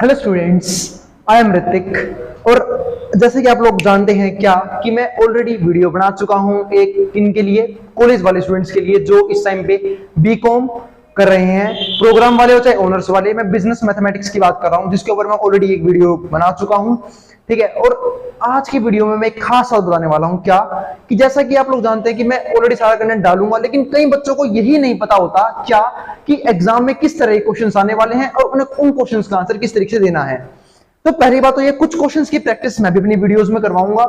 Hello students, I am Hrithik. और जैसे कि आप लोग जानते हैं क्या कि मैं ऑलरेडी वीडियो बना चुका हूं एक इनके लिए, कॉलेज वाले स्टूडेंट्स के लिए जो इस टाइम पे बीकॉम कर रहे हैं, प्रोग्राम वाले हो चाहे ऑनर्स वाले। मैं बिजनेस मैथमेटिक्स की बात कर रहा हूं जिसके ऊपर मैं ऑलरेडी एक वीडियो बना चुका हूं, ठीक है। और आज की वीडियो में मैं एक खास बात बताने वाला हूं क्या कि जैसा कि आप लोग जानते हैं कि मैं ऑलरेडी सारा कंटेंट डालूंगा, लेकिन कई बच्चों को यही नहीं पता होता क्या कि एग्जाम में किस तरह के क्वेश्चंस आने वाले हैं और उन्हें उन क्वेश्चंस का आंसर किस तरीके से देना है। तो पहली बात तो ये कुछ क्वेश्चंस की प्रैक्टिस मैं भी अपनी वीडियोस में करवाऊंगा,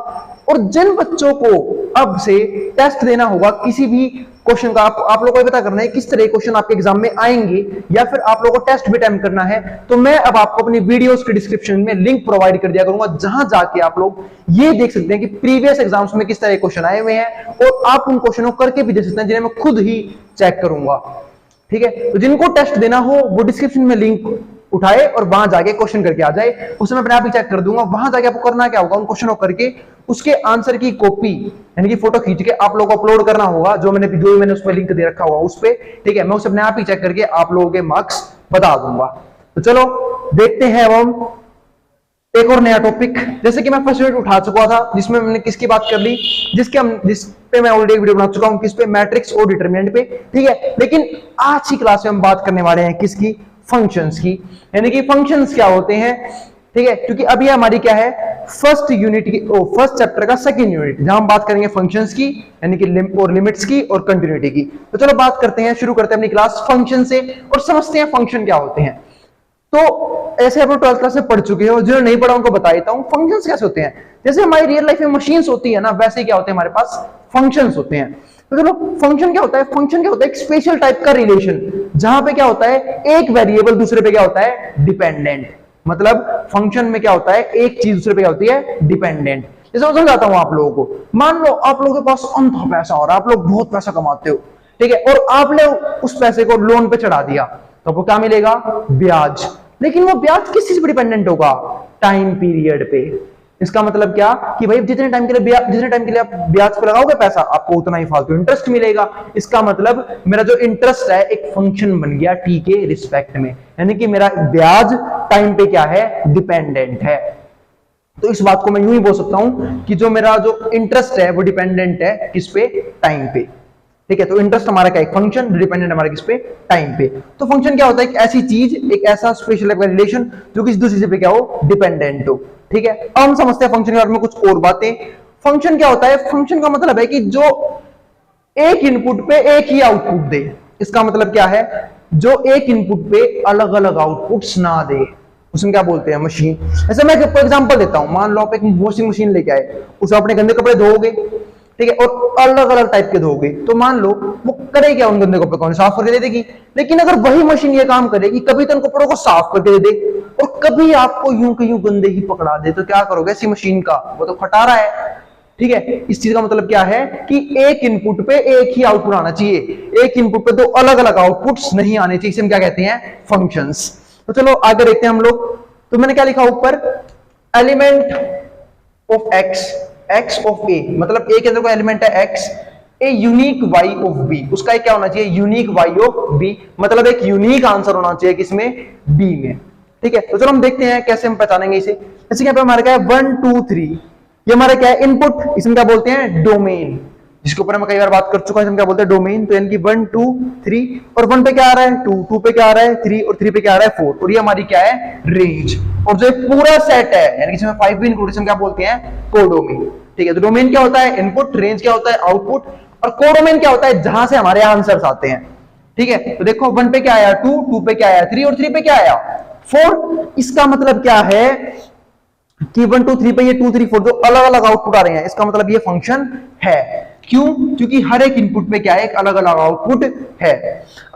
और जिन बच्चों को अब से टेस्ट देना होगा किसी भी क्वेश्चन का, आप लोगों को पता करना है किस तरह के क्वेश्चन आपके एग्जाम में आएंगे या फिर आप लोगों को टेस्ट भी अटेम्प्ट करना है, तो मैं अब आपको अपनी वीडियोस के डिस्क्रिप्शन में लिंक प्रोवाइड कर दिया करूंगा, जहां जाके आप लोग ये देख सकते हैं कि प्रीवियस एग्जाम्स में किस तरह के क्वेश्चन आए हुए हैं, और आप उन क्वेश्चनों करके भी देख सकते हैं जिन्हें मैं खुद ही चेक करूंगा, ठीक है। तो जिनको टेस्ट देना हो वो डिस्क्रिप्शन में लिंक उठाए और वहां जाके क्वेश्चन करके आ जाए, उसे मैं अपने आप ही चेक कर दूंगा। वहां जाके आपको करना क्या होगा, उन क्वेश्चनों करके उसके आंसर की कॉपी यानी कि फोटो खींच के आप लोगों को अपलोड करना होगा, जो मैंने उस पर लिंक दे रखा होगा उस पर, ठीक है। मैं उसे अपने आप ही चेक करके आप लोगों के मार्क्स बता दूंगा। तो चलो देखते हैं अब हम एक और नया टॉपिक। जैसे कि मैं फर्स्ट यूनिट उठा चुका था जिसमें मैंने किसकी बात कर ली, जिस पे मैं ऑलरेडी वीडियो बना चुका हूं, किस पे, मैट्रिक्स और डिटरमिनेंट पे, ठीक है। लेकिन आज की क्लास में हम बात करने वाले हैं किसकी, फंक्शंस की, यानी कि फंक्शंस क्या होते हैं, ठीक है। क्योंकि अभी हमारी क्या है, फर्स्ट यूनिट की फर्स्ट चैप्टर का सेकंड यूनिट, जहां हम बात करेंगे फंक्शंस की यानी कि लिमिट्स की और कंटिन्यूटी की। तो चलो बात करते हैं, शुरू करते हैं अपनी क्लास फंक्शन से और समझते हैं फंक्शन क्या होते हैं। तो ऐसे आप लोग 12th क्लास में पढ़ चुके हो, जिन्होंने नहीं पढ़ा उनको बता देता हूं फंक्शंस कैसे होते हैं। जैसे हमारी रियल लाइफ में मशीन्स होती है ना, वैसे क्या होते हैं हमारे पास फंक्शंस होते हैं। तो चलो फंक्शन क्या होता है, फंक्शन क्या होता है, एक स्पेशल टाइप का रिलेशन जहां पे क्या होता है एक वेरिएबल दूसरे पे क्या होता है डिपेंडेंट। मतलब फंक्शन में क्या होता है, एक चीज दूसरे पे क्या होती है डिपेंडेंट। जैसे मैं समझाता हूं आप लोगों को, मान लो आप लोगों के पास अंधा पैसा हो रहा है, आप लोग बहुत पैसा कमाते हो, ठीक है, और आपने उस पैसे को लोन पे चढ़ा दिया, तो आपको क्या मिलेगा, ब्याज। लेकिन वो ब्याज किस चीज पर डिपेंडेंट होगा, टाइम पीरियड पे। इसका मतलब क्या कि भाई जितने टाइम के लिए आप ब्याज पे लगाओगे पैसा, आपको उतना ही फालतू इंटरेस्ट मिलेगा। इसका मतलब मेरा जो इंटरेस्ट है एक फंक्शन बन गया टी के रिस्पेक्ट में, यानी कि मेरा ब्याज टाइम पे क्या है, डिपेंडेंट है। तो इस बात को मैं यूं ही बोल सकता हूं कि जो मेरा जो इंटरेस्ट है वो डिपेंडेंट है किस पे, टाइम पे, ठीक है। तो इंटरेस्ट हमारा क्या है, फंक्शन, डिपेंडेंट हमारा किस पे, टाइम पे। तो फंक्शन क्या होता है, एक ऐसी चीज, एक ऐसा स्पेशल रिलेशन जो किसी दूसरी चीज पे क्या हो, डिपेंडेंट हो, ठीक है। अब हम समझते हैं फंक्शन के बारे में कुछ और बातें। फंक्शन क्या होता है, फंक्शन का मतलब है कि जो एक इनपुट पे एक ही आउटपुट दे। इसका मतलब क्या है, जो एक इनपुट पे अलग अलग आउटपुट्स ना दे, उसमें क्या बोलते हैं, मशीन। जैसे मैं फॉर एग्जांपल देता हूं, मान लो आप एक वॉशिंग मशीन लेके आए, उसमें अपने गंदे कपड़े धोओगे, ठीक है, और अलग अलग टाइप के धोगे, तो मान लो वो करेगी क्या, उन गंदे कपड़ों को साफ करके दे देगी। लेकिन अगर वही मशीन ये काम करेगी, कभी तो उन कपड़ों को साफ करके दे दे और कभी आपको यूं के यूं गंदे ही पकड़ा दे, तो क्या करोगे, ऐसी मशीन का वो तो खटारा है, ठीक है। इस चीज का मतलब क्या है कि एक इनपुट पे एक ही आउटपुट आना चाहिए, एक इनपुट पे दो अलग अलग आउटपुट्स नहीं आने चाहिए। इसे हम क्या कहते हैं, फंक्शंस। तो चलो आगे देखते हैं हम लोग। तो मैंने क्या लिखा ऊपर, element of X, X of A, मतलब ए के अंदर कोई एलिमेंट है X, A unique Y of B, उसका एक क्या होना चाहिए, यूनिक वाई ऑफ बी, मतलब एक यूनिक आंसर होना चाहिए किसमें, बी में, ठीक है। तो चलो हम देखते हैं कैसे हम पहचानेंगे इसे। जैसे यहाँ पे हमारा क्या है 1 2 3, ये हमारा क्या है इनपुट, इसमें क्या बोलते हैं डोमेन, जिसके ऊपर मैं कई बार बात कर चुका हूं, क्या बोलते हैं डोमेन। तो यानी कि 1 2 3, और 1 पे क्या आ रहा है 2, 2 पे क्या आ रहा है 3, और 3 पे क्या आ रहा है 4, और ये हमारी क्या है रेंज। और जो पूरा सेट है यानी कि इसमें 5 भी इंक्लूड, क्या बोलते हैं कोडोमेन, ठीक है। तो डोमेन क्या होता है इनपुट, रेंज क्या होता है आउटपुट, और कोडोमेन क्या होता है जहां से हमारे आंसर्स आते हैं, ठीक है। तो देखो 1 पे क्या आया 2, 2 पे क्या आया 3, और 3 पे क्या आया 4। इसका मतलब क्या है कि 1 2 3 पे ये 2 3 4 जो अलग अलग आउटपुट आ रहे हैं, इसका मतलब ये फंक्शन है। क्यों, क्योंकि हर एक इनपुट पे क्या है, एक अलग अलग आउटपुट है।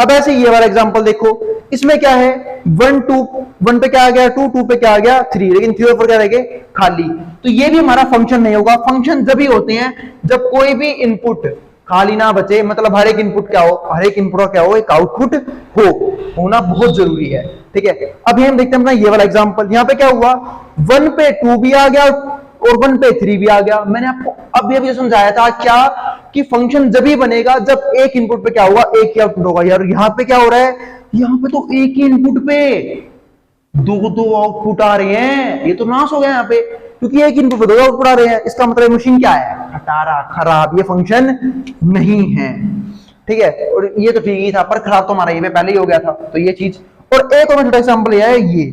अब ऐसे ये वाला एग्जांपल देखो, इसमें क्या है 1 पे क्या आ गया 2, 2 पे क्या आ गया 3, लेकिन 3 और 4 क्या रह गए खाली। तो ये भी हमारा फंक्शन नहीं होगा। फंक्शन जब भी होते हैं जब कोई भी इनपुट खाली ना बचे, मतलब हर एक इनपुट क्या हो, हर एक इनपुट का क्या हो, एक आउटपुट होना बहुत जरूरी है, ठीक है। अब हम देखते हैं अपना ये वाला एग्जांपल। यहाँ पे क्या हुआ 1 पे 2 भी आ गया और 1 पे 3 भी आ गया। मैंने आपको अभी समझाया था क्या कि फंक्शन जब ही बनेगा जब एक इनपुट पे क्या होगा, एक ही आउटपुट होगा। यार यहाँ पे क्या हो रहा है, यहाँ पे तो एक ही इनपुट पे दो आउटपुट आ रहे हैं, ये तो नाश हो गया यहाँ पे, क्योंकि एक इनपुट पे दो आउटपुट आ रहे हैं, इसका मतलब मशीन क्या है, खटारा, खराब, ये फंक्शन नहीं है। ठीक है, और ये तो ठीक ही था, पर खराब तो हमारा ये पहले ही हो गया था, तो ये चीज। और एक और छोटा एग्जांपल है ये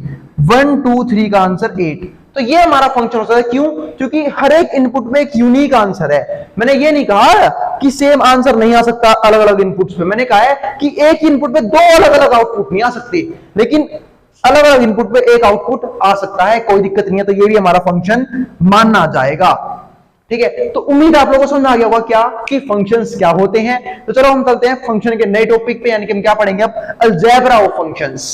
1 2 3 का आंसर 8, तो ये हमारा फंक्शन हो सकता है, क्यों, क्योंकि हर एक इनपुट में एक यूनिक आंसर है। मैंने ये नहीं कहा कि सेम आंसर नहीं आ सकता अलग अलग इनपुट्स पे, मैंने कहा है कि एक इनपुट पे दो अलग अलग आउटपुट नहीं आ सकते, लेकिन अलग अलग इनपुट पे एक आउटपुट आ सकता है, कोई दिक्कत नहीं है, तो ये भी हमारा फंक्शन मानना जाएगा। ठीक है, तो उम्मीद आप लोगों को समझ आ गया होगा क्या कि फंक्शंस क्या होते हैं। तो चलो हम चलते हैं फंक्शन के नए टॉपिक पे, यानी कि हम क्या पढ़ेंगे अब, अलजेब्रा ऑफ फंक्शंस,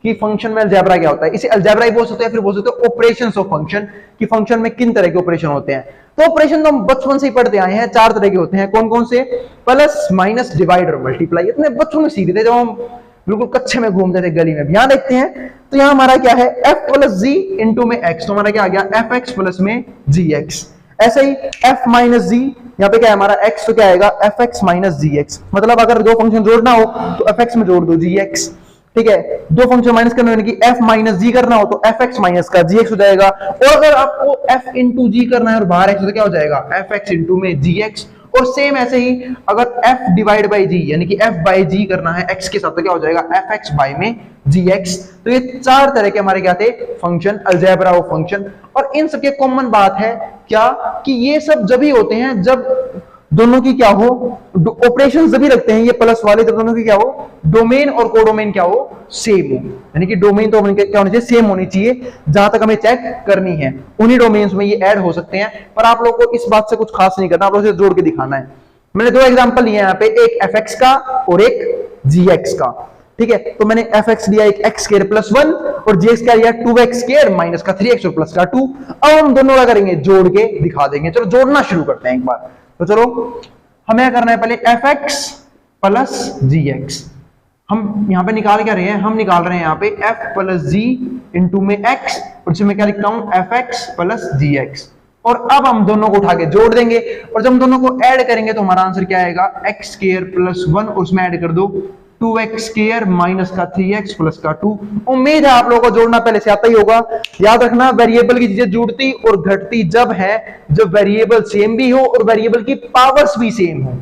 कि फंक्शन में अलजेब्रा क्या होता है। इसे अलजेब्रा ही बोल सकते हैं, फिर बोल सकते हैं ऑपरेशंस ऑफ फंक्शन, कि फंक्शन में किन तरह के ऑपरेशन होते हैं। तो ऑपरेशन तो हम बचपन से ही पढ़ते आए हैं, 4 तरह के होते हैं। कौन कौन से, प्लस, माइनस, डिवाइड और मल्टीप्लाई। इतने बचपन में सीख थे जब हम बिल्कुल कच्चे में घूमते थे गली में। यहां देखते हैं, तो यहां हमारा क्या है, f प्लस जी इंटू में x, तो हमारा क्या आ गया, एफ एक्स प्लस में जी एक्स। ऐसे ही f माइनस जी, यहाँ पे क्या है हमारा x, तो क्या आएगा एफ एक्स माइनस जी एक्स। मतलब अगर दो फंक्शन जोड़ना हो तो एफ एक्स में जोड़ दो जी एक्स। ठीक है, दो फंक्शन माइनस करना यानी कि f माइनस जी करना हो तो एफ एक्स माइनस का जी एक्स हो जाएगा। और अगर आपको f इंटू जी करना है और बाहर x, तो क्या हो जाएगा, एफ एक्स इंटू में जी एक्स। और सेम ऐसे ही अगर f डिवाइड बाई जी, यानी कि f बाई जी करना है x के साथ, तो क्या हो जाएगा, एफ एक्स बाई में जी एक्स। तो ये 4 तरह के हमारे क्या थे, फंक्शन, अलजेब्रा ऑफ फंक्शन। और इन सबके कॉमन बात है क्या, कि ये सब जब ही होते हैं जब दोनों की क्या हो, ऑपरेशन जब ही रखते हैं ये प्लस वाले, जब दोनों की क्या हो, डोमेन और कोडोमेन क्या हो, सेम हो। यानी कि डोमेन तो क्या होनी चाहिए, सेम होनी चाहिए, जहां तक हमें चेक करनी है उन्हीं डोमेन्स में ये ऐड हो सकते हैं। पर आप लोगों को इस बात से कुछ खास नहीं करना, आप लोगों से जोड़ के दिखाना है। मैंने 2 एग्जांपल लिए यहाँ पे, एक एफ एक्स का और एक जी एक्स का। ठीक है, तो मैंने एफ एक्स लिया एक एक्स स्क्वायर प्लस 1 और जी एक्स क्या लिया 2x स्क्वायर माइनस का 3x और प्लस का 2। अब हम दोनों क्या करेंगे, जोड़ के दिखा देंगे। चलो जोड़ना शुरू करते हैं एक बार। तो चलो हमें क्या करना है, पहले एफ एक्स प्लस जी एक्स, हम यहां पे निकाल क्या रहे हैं, हम निकाल रहे हैं यहाँ पे f प्लस जी इंटू में x, और इसमें क्या लिखता हूं, एफ एक्स प्लस जी एक्स। और अब हम दोनों को उठा के जोड़ देंगे, और जब हम दोनों को ऐड करेंगे तो हमारा आंसर क्या आएगा, एक्स स्क्वायर प्लस 1 और उसमें ऐड कर दो 2x स्क्वायर माइनस का 3x प्लस का 2। उम्मीद है आप लोगों को जोड़ना पहले से आता ही होगा। याद रखना, वेरिएबल की चीजें जुड़ती और घटती जब है जब वेरिएबल सेम भी हो और वेरिएबल की पावर्स भी सेम हो।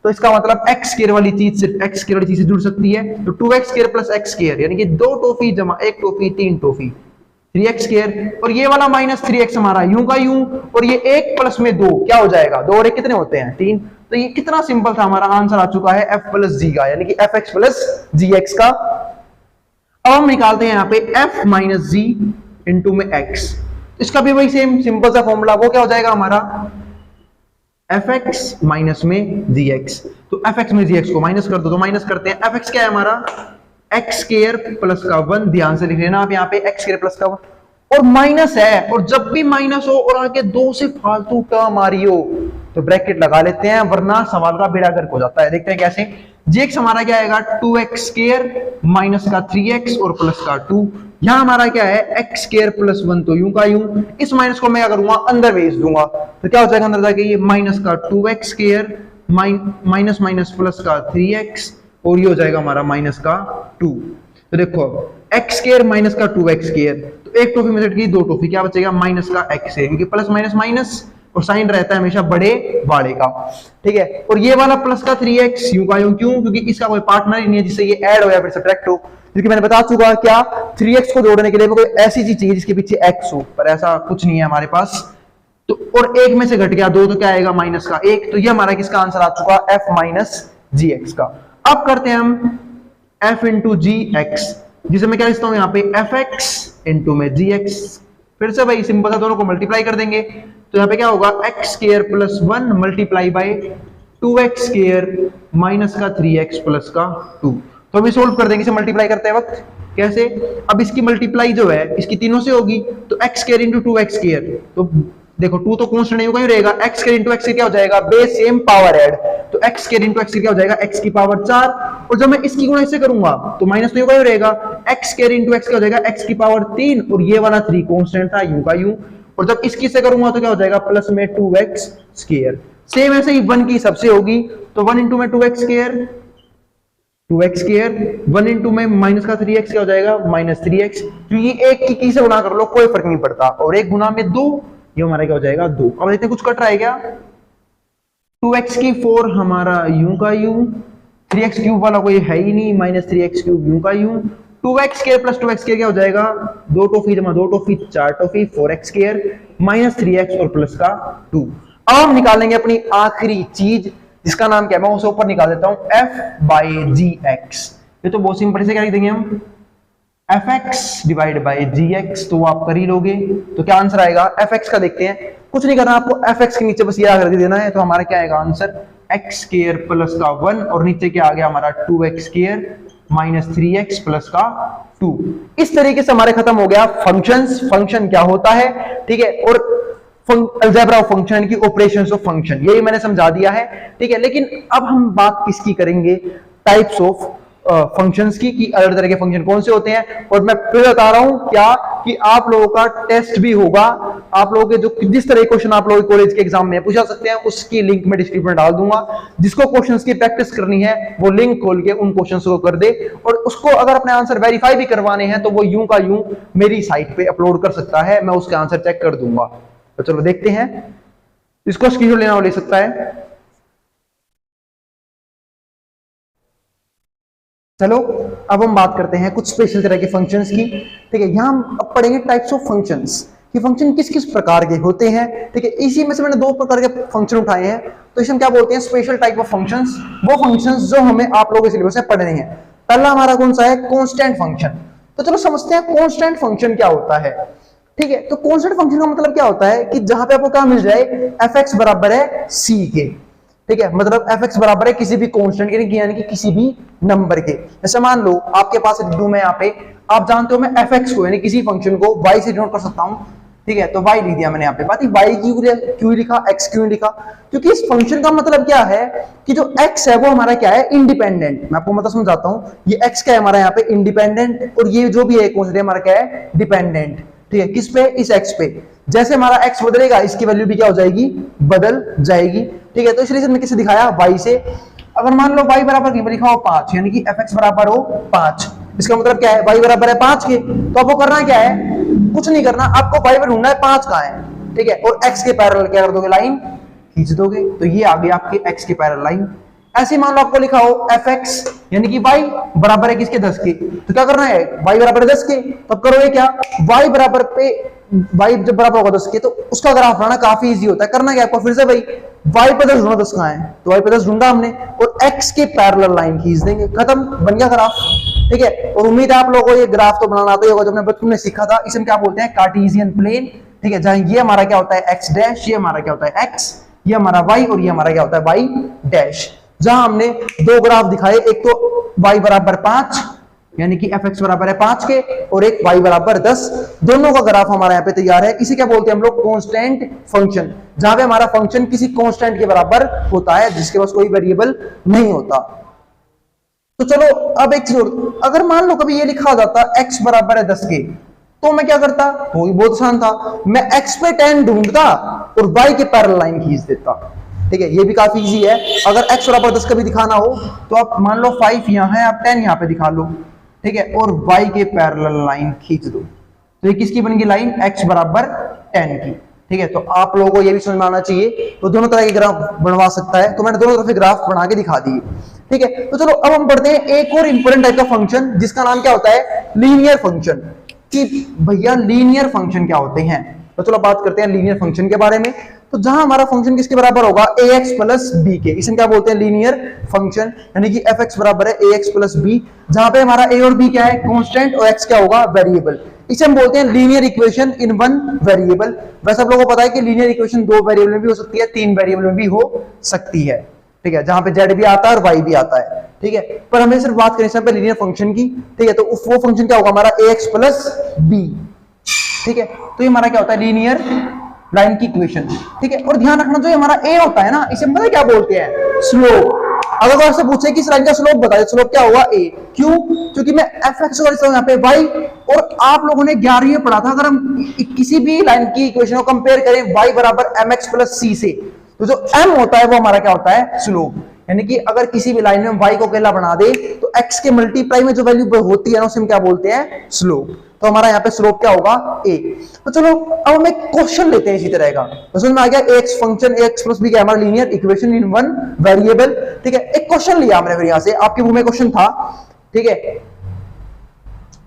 तो इसका मतलब x स्क्वायर वाली चीज सिर्फ x स्क्वायर वाली चीज से जुड़ सकती है। तो 2x square plus x square, यानी कि 2 टॉफी जमा 1 टॉफी 3 टॉफी 3x स्क्वायर, और ये वाला माइनस 3x हमारा यूं का यूं, और ये 1 प्लस में 2 क्या हो जाएगा, 2 और 1 कितने होते हैं, 3। तो ये कितना सिंपल था, हमारा आंसर आ चुका है f प्लस जी का, यानी कि एफ एक्स प्लस जी एक्स का। अब हम निकालते हैं यहाँ पे f माइनस जी इंटू में x, इसका भी वही सेम सिंपल सा फॉर्मूला, वो क्या हो जाएगा हमारा एफ एक्स माइनस में जी एक्स। तो एफ एक्स में जी एक्स को माइनस कर दो, तो माइनस करते हैं, एफ एक्स क्या है हमारा एक्स स्क्वायर प्लस का 1, ध्यान से लिख लेना आप यहाँ पे एक्स स्क्वायर प्लस का 1, और माइनस है, और जब भी माइनस हो और आगे 2 से फालतू टर्म आ रही हो तो ब्रैकेट लगा लेते हैं, वरना सवाल का बेड़ा गर्क हो जाता है। देखते हैं कैसे। जीएक्स हमारा क्या आएगा 2x स्क्वायर माइनस का 3x और प्लस का 2। यहां हमारा क्या है x स्क्वायर प्लस 1, तो यूं का यूं, इस माइनस को मैं क्या करूंगा अंदर भेज दूंगा, तो क्या हो जाएगा अंदर जाके ये माइनस का 2x square minus minus plus का 3x, और ये हो जाएगा हमारा माइनस का 2। तो देखो x स्क्वायर माइनस का 2x स्क्वायर, तो एक टॉफी में से दो टॉफी, क्या बचेगा माइनस का x है, क्योंकि प्लस माइनस माइनस और साइन रहता है हमेशा बड़े वाले का। ठीक है, और ये वाला प्लस का 3x यूं का यूं, क्यों, क्योंकि इसका कोई पार्टनर ही नहीं है जिससे ये ऐड हो या फिर सब्ट्रैक्ट हो, क्योंकि मैंने बता चुका क्या 3x को जोड़ने के लिए कोई ऐसी चीज चाहिए जिसके पीछे x हो, पर ऐसा कुछ नहीं है हमारे पास। तो और एक में से घट गया 2, तो क्या आएगा माइनस का 1, तो ये हमारा किसका आंसर आ चुका f माइनस जी एक्स का। अब करते हैं हम f इंटू जी एक्स, जिसे मैं क्या लिखता हूं यहाँ पे एफ एक्स इंटू में जी एक्स। फिर से भाई सिंपल सा दोनों को मल्टीप्लाई कर देंगे, तो यहाँ पे क्या होगा x square plus 1 multiply by 2x square minus का 3x प्लस का 2। तो अभी सोल्व कर देंगे इसे मल्टीप्लाई करते वक्त। कैसे, अब इसकी मल्टीप्लाई जो है इसकी तीनों से होगी, तो x square into 2x square, तो देखो 2 तो कांस्टेंट नहीं होगा, ही रहेगा, x स्क्वायर इंटू x क्या हो जाएगा बेस सेम पावर ऐड, तो x स्क्वायर इंटू x क्या हो जाएगा x की पावर 4, और जब मैं इसकी गुणा इससे करूंगा तो माइनस तो होगा, ही रहेगा, x स्क्वायर इंटू x क्या हो जाएगा x की पावर 3, और ये वाला 3 कांस्टेंट था यूं का यूं, और जब इसकी से करूंगा तो क्या हो जाएगा प्लस में 2x स्क्वायर। सेम ऐसे ही 1 की सबसे होगी, तो 1 इंटू में 2x square 2x square, 1 into में माइनस का 3x क्या हो जाएगा, माइनस 3x, क्योंकि एक की से गुणा कर लो कोई फर्क नहीं पड़ता, और एक गुना में 2, ये हमारा क्या हो जाएगा 2। अब देखते हैं कुछ कट रहा है क्या, 2x की 4 हमारा यूं का यूं, 3x क्यूब वाला कोई है ही नहीं, माइनस 3x क्यूब यूं का यूं, 2x square plus 2x square क्या हो जाएगा, 2 टॉफी जमा 2 toffee 4 toffee, 4x square minus 3x और प्लस का 2। अब हम निकालेंगे अपनी आखिरी चीज जिसका नाम क्या है, मैं उसे ऊपर निकाल देता हूं, f बाई gx। ये तो बहुत सिंपल से क्या लिख देंगे हम, fx डिवाइड बाई gx, तो वो आप कर ही लोगे। तो क्या आंसर आएगा, fx का देखते हैं, कुछ नहीं करना आपको, fx के नीचे बस ये आकर देना है, तो हमारा क्या आएगा आंसर, x स्क्वायर प्लस का 1 और नीचे क्या आ गया हमारा 2x square minus 3x plus का 2। इस तरीके से हमारे खत्म हो गया फंक्शंस, फंक्शन क्या होता है, ठीक है, और अलजेब्रा ऑफ फंक्शन की ऑपरेशंस ऑफ फंक्शन, यही मैंने समझा दिया है, ठीक है। लेकिन अब हम बात किसकी करेंगे, टाइप्स ऑफ फंक्शंस की, कि अलग तरह के फंक्शन कौन से होते हैं। और मैं फिर बता रहा हूं क्या, कि आप लोगों का टेस्ट भी होगा, आप लोगों के जो जिस तरह के क्वेश्चन आप लोगों कॉलेज के एग्जाम में पूछा सकते हैं, उसकी लिंक मैं डिस्क्रिप्शन में डाल दूंगा। जिसको क्वेश्चंस की प्रैक्टिस करनी है वो लिंक खोल के उन क्वेश्चंस को कर दे, और उसको अगर अपने आंसर वेरीफाई भी करवाने हैं तो वो यूं का यूं मेरी साइट पे अपलोड कर सकता है, मैं उसके आंसर चेक कर दूंगा। तो चलो देखते हैं, इसको स्क्रीनशॉट लेना हो ले सकता है। चलो अब हम बात करते हैं कुछ स्पेशल तरह के फंक्शंस की, ठीक है। यहां हम अब पढ़ेंगे टाइप्स ऑफ फंक्शंस, कि फंक्शन किस किस प्रकार के होते हैं, ठीक है। इसी में से मैंने 2 प्रकार के फंक्शन उठाए हैं, तो इसे हम क्या बोलते हैं, स्पेशल टाइप ऑफ फंक्शंस। वो फंक्शंस जो हमें आप लोगों के सिलेबस में पढ़ने हैं। पहला हमारा कौन सा है, कांस्टेंट फंक्शन। तो चलो समझते हैं कांस्टेंट फंक्शन क्या होता है, ठीक है। तो कांस्टेंट फंक्शन का मतलब क्या होता है, कि जहां पे आपको क्या मिल जाए, fx बराबर है c के, ठीक है। मतलब fx बराबर है किसी भी कांस्टेंट के, यानी कि किसी भी नंबर के। जैसे मान लो आपके पास लिख दूं मैं यहाँ पे, आप जानते हो मैं fx को यानी किसी फंक्शन को y से डिनोट कर सकता हूं, ठीक है। तो y लिख दिया मैंने यहाँ पे, बात y क्यों लिखा, x क्यों लिखा, क्योंकि इस फंक्शन का मतलब क्या है, कि जो x है वो हमारा क्या है, इंडिपेंडेंट। मैं आपको मतलब समझाता हूं, ये x क्या है हमारा यहाँ पे इंडिपेंडेंट, और ये जो भी है कांस्टेंट हमारा क्या है, डिपेंडेंट, ठीक है। किस पे, इस x पे। जैसे हमारा x बदलेगा इसकी वैल्यू भी क्या हो जाएगी, बदल जाएगी, ठीक है। तो इसलिए मैंने किसे दिखाया, y से। अगर मान लो y बराबर की लिखा हो 5, यानी कि fx बराबर हो 5, इसका मतलब क्या है, y बराबर है 5 के। तो आपको करना क्या है, कुछ नहीं करना, आपको y पर ढूंढना है 5 कहां है, ठीक है। और x के पैरेलल क्या कर दोगे, लाइन खींच दोगे, तो ये आ गई आपके x के पैरेलल लाइन। ऐसे मान लो आपको लिखा हो fx यानी कि y बराबर है किसके, 10 के। तो क्या करना है, y बराबर है 10 के, तब करोगे क्या, y बराबर पे y जब बराबर होगा 10 के, तो उसका ग्राफ बनाना काफी इजी होता है। करना क्या आपको, फिर से भाई y पे 10 ढूंढना, 10 कहां है, तो y पे 10 ढूंढा हमने, और x के पैरेलल लाइन खींच देंगे, खत्म, बन गया ग्राफ, ठीक है। और उम्मीद है आप लोगों को ये ग्राफ तो बनाना आता ही होगा, जब हमने बचपन में सीखा था। इसे हम क्या बोलते हैं, कार्टेशियन प्लेन, ठीक है। जहां ये हमारा क्या होता है x डैश, ये हमारा क्या होता है x, ये हमारा y, और ये हमारा क्या होता है y डैश। जहां हमने 2 ग्राफ दिखाए, एक तो y बराबर 5 यानी कि fx बराबर है 5 के, और एक y बराबर 10, दोनों का ग्राफ हमारा यहाँ पे तैयार है। इसे क्या बोलते हैं हम लोग, कांस्टेंट फंक्शन, जहां पे हमारा फंक्शन किसी कांस्टेंट के बराबर होता है, जिसके पास कोई वेरिएबल नहीं होता। तो चलो अब एक चीज, अगर मान लो कभी ये लिखा जाता x बराबर है 10 के, तो मैं क्या करता, वो भी बहुत आसान था, मैं x पे 10 ढूंढता और y के पैरेलल लाइन खींच देता, ठीक है। ये भी काफी इजी है। अगर x बराबर 10 का भी दिखाना हो, तो आप मान लो 5 यहां है, आप 10 यहां पे दिखा लो, ठीक है, और y के पैरेलल लाइन खींच दो, तो ये किसकी बन गई लाइन, x बराबर 10 की, ठीक है। तो आप लोगों को ये भी समझ में आना चाहिए, तो दोनों तरह के ग्राफ बनवा सकता है, तो मैंने दोनों तरफ ग्राफ बना के दिखा दिए, ठीक है। तो चलो अब हम पढ़ते हैं एक और इंपॉर्टेंट टाइप का फंक्शन, जिसका नाम क्या होता है, लीनियर फंक्शन। कि भैया लीनियर फंक्शन क्या होते हैं, तो चलो बात करते हैं लीनियर फंक्शन के बारे में। तो जहां हमारा फंक्शन किसके बराबर होगा, ax प्लस b के, इसे क्या बोलते हैं, लीनियर फंक्शन, यानी कि fx बराबर है ax प्लस b, जहां पे हमारा a और b क्या है, कांस्टेंट, और x क्या होगा, वेरिएबल। इसे हम बोलते हैं linear equation in one variable. वैसे आप लोगों को पता है कि लीनियर इक्वेशन 2 वेरिएबल में भी हो सकती है, 3 वेरिएबल में भी हो सकती है, ठीक है, जहां पे z भी आता है और y भी आता है, ठीक है। पर हमें सिर्फ बात करें पे लीनियर फंक्शन की, ठीक है। तो वो फंक्शन क्या होगा हमारा, ax प्लस b, ठीक है। तो ये हमारा क्या होता है, लीनियर लाइन की इक्वेशन, ठीक है। और ध्यान रखना, जो हमारा a होता है ना, इसे हम पता क्या बोलते हैं, स्लोप। अगर आपसे पूछे कि इस लाइन का स्लोप बताइए, स्लोप क्या होगा, a। क्यों, क्योंकि मैं fx को लिखता हूं यहाँ पे y, और आप लोगों ने 11वीं में पढ़ा था, अगर हम किसी भी लाइन की इक्वेशन को कंपेयर करें y बराबर mx प्लस c से, तो जो m होता है वो हमारा क्या होता है, स्लोप। यानी कि अगर किसी भी लाइन में y को अकेला बना दे तो x के मल्टीप्लाई में जो वैल्यू होती है ना उसे हम क्या बोलते हैं, स्लोप। तो हमारा यहाँ पे स्लोप क्या होगा, a। तो चलो अब हम एक क्वेश्चन लेते हैं इसी तरह का। तो समझ में आ गया, ax function ax plus b क्या हमारा linear equation in one variable. ठीक है, एक क्वेश्चन लिया हमने फिर यहाँ से, आपके मुंह में क्वेश्चन था, ठीक है,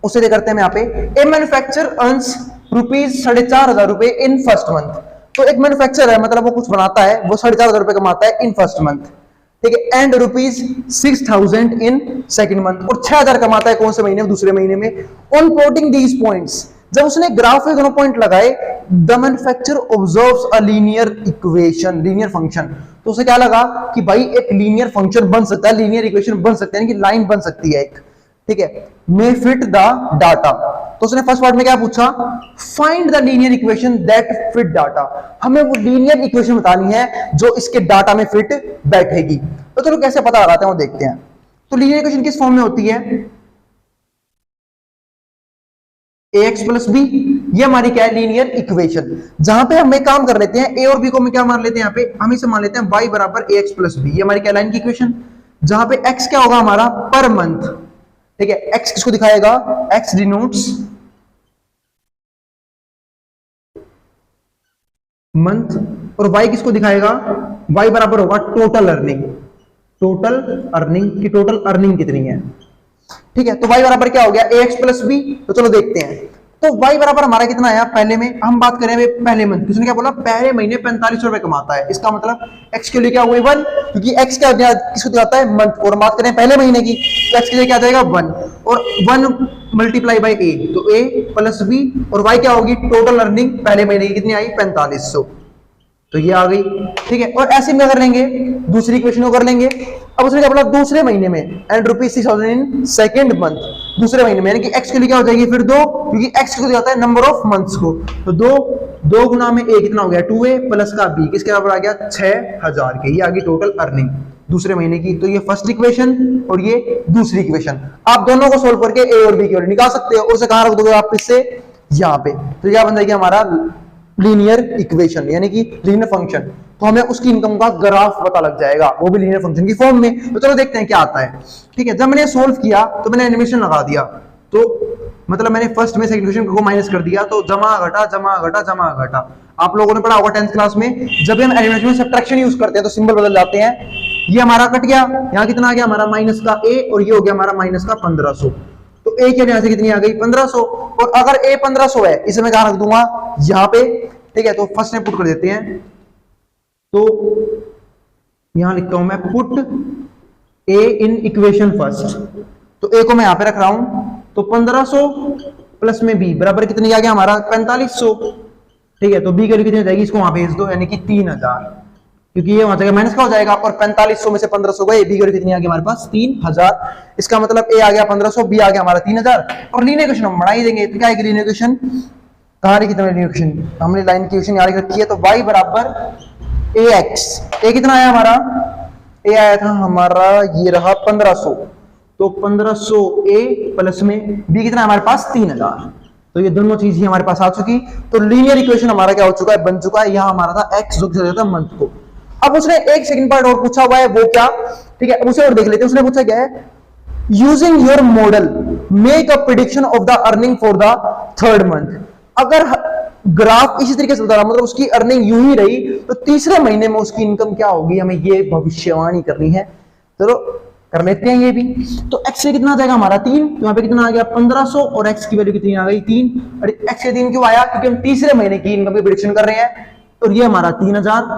उसे दे करते हैं यहाँ पे, ए मैन्युफैक्चर अर्न्स ₹4,500 रुपए इन फर्स्ट मंथ। तो एक मैन्युफैक्चर है, मतलब वो कुछ बनाता है, वो 4,500 रुपए कमाता है इन फर्स्ट मंथ, ठीक है, एंड ₹6,000 इन सेकंड मंथ, और 6,000 कमाता है कौन से महीने में, दूसरे महीने में। ऑन प्लॉटिंग दीज पॉइंट्स, जब उसने ग्राफ में दोनों पॉइंट लगाए, the manufacture observes a linear equation, linear function. तो उसे क्या लगा कि भाई एक लीनियर फंक्शन बन सकता है, लीनियर इक्वेशन बन सकते हैं, कि लाइन बन सकती है एक, ठीक है, मे फिट द डाटा। तो उसने फर्स्ट पार्ट में क्या पूछा, find the linear equation that fit data. हमें वो लीनियर इक्वेशन बतानी है जो इसके डाटा में फिट बैठेगी। तो चलो कैसे पता लगाते हैं वो देखते हैं। तो लीनियर इक्वेशन किस फॉर्म में होती है, ax प्लस बी, ये हमारी क्या है, लीनियर इक्वेशन। जहां पे हम एक काम कर लेते हैं, a और b को हम क्या मान लेते हैं, यहाँ पे हम इसे मान लेते हैं y बराबर ax प्लस बी, ये हमारी क्या लाइन की इक्वेशन, जहां पे x क्या होगा हमारा पर मंथ, ठीक है, x किसको दिखाएगा, x डिनोट्स मंथ, और y किसको दिखाएगा, y बराबर होगा टोटल अर्निंग, टोटल अर्निंग की टोटल अर्निंग कितनी है, ठीक है। तो y बराबर क्या हो गया, ax प्लस बी। तो चलो देखते हैं, तो y बराबर हमारा कितना आया, पहले में हम बात करें पहले मंथ, किसने क्या बोला, पहले महीने 4500 रुपए कमाता है, इसका मतलब x के लिए क्या हुआ 1, क्योंकि x क्या किसको दिखाता है, मंथ, और बात करें पहले महीने की तो x के लिए क्या जाएगा 1, और 1 मल्टीप्लाई बाई a, तो a प्लस b, और y क्या होगी, टोटल अर्निंग पहले महीने की कितनी आई 4500, तो ये आ गई, ठीक है। और ऐसे में कर लेंगे, दूसरी इक्वेशन को कर लेंगे। अब उसने क्या बोला, दूसरे महीने में, एंड ₹6,000 इन सेकंड मंथ, दूसरे महीने में, यानी कि x के लिए क्या हो जाएगी फिर 2, क्योंकि x को जाता है नंबर ऑफ मंथ्स को, तो 2 गुना में a कितना हो गया 2a प्लस का b, किसके बराबर आ गया 6,000 के, ये आ गई टोटल अर्निंग दूसरे महीने की। तो ये फर्स्ट इक्वेशन और ये दूसरी इक्वेशन, आप दोनों को सोल्व करके a और b की वैल्यू निकाल सकते हो। उसे कहां रख दोगे आप, इससे यहाँ पे, तो क्या बन जाएगी हमारा लीनियर इक्वेशन, यानी कि लीनियर फंक्शन। तो हमें उसकी इनकम का ग्राफ पता लग जाएगा, वो भी लीनियर फंक्शन की फॉर्म में। तो चलो देखते हैं क्या आता है, ठीक है। जब मैंने सोल्व किया तो मैंने एनिमेशन लगा दिया, तो मतलब मैंने फर्स्ट में सेकंड इक्वेशन को माइनस कर दिया, तो जमा घटा जमा घटा जमा घटा। आप लोगों ने पढ़ा होगा 10th क्लास में, जब हम एनिमेशन में सब्ट्रैक्शन यूज करते हैं तो सिंबल बदल जाते हैं। ये हमारा कट गया, यहाँ कितना आ गया हमारा माइनस का a, और ये हो गया हमारा माइनस का 1500, तो a के यहाँ से कितनी आ गई 1500। और अगर a 1500 है, इसे मैं कहां रख दूंगा, यहाँ पे, ठीक है। तो फर्स्ट में पुट कर देते हैं, तो यहां लिखता हूं मैं put a in equation first, तो a को मैं यहां पे रख रहा हूं, तो 1500 प्लस में b बराबर कितनी आ गया हमारा 4500, ठीक है। तो b की वैल्यू कितनी हो जाएगी, इसको वहां भेज दो, यानी कि 3000, क्योंकि ये वहां जाएगा माइनस का हो जाएगा, और 4500 में से 1500 गए, b की वैल्यू कितनी आ गई हमारे पास 3000। इसका मतलब a आ गया 1500, b आ गया हमारा 3000, और लीनियर इक्वेशन हम बना ही देंगे। तो क्या है लीनियर इक्वेशन, कहां लिखी तुमने लीनियर इक्वेशन, हमने लाइन की इक्वेशन यहां लिख रखी है, तो y बराबर ax, a कितना आया हमारा, a आया था हमारा, ये रहा 1500, तो 1500 a प्लस में b कितना हमारे पास 3000, तो ये दोनों चीज ही हमारे पास आ चुकी। तो लीनियर इक्वेशन हमारा क्या हो चुका है, बन चुका है। यहां हमारा था x जो था मंथ को। अब उसने एक सेकंड पार्ट और पूछा हुआ है, वो क्या, ठीक है, उसे और देख लेते हैं। उसने पूछा क्या है, using your model make a prediction of the earning for the third month. अगर ग्राफ इसी तरीके से चलता रहा, मतलब उसकी अर्निंग यूं ही रही, तो तीसरे महीने में उसकी इनकम क्या होगी, हमें ये भविष्यवाणी करनी है। चलो कर लेते हैं ये भी। तो x से कितना आ जाएगा हमारा 3, तो यहाँ पे कितना आ गया 1500, और x की वैल्यू कितनी आ गई 3। अरे x से 3 क्यों आया, क्योंकि हम तीसरे महीने की इनकम की प्रेडिक्शन कर रहे हैं, और ये हमारा 3000,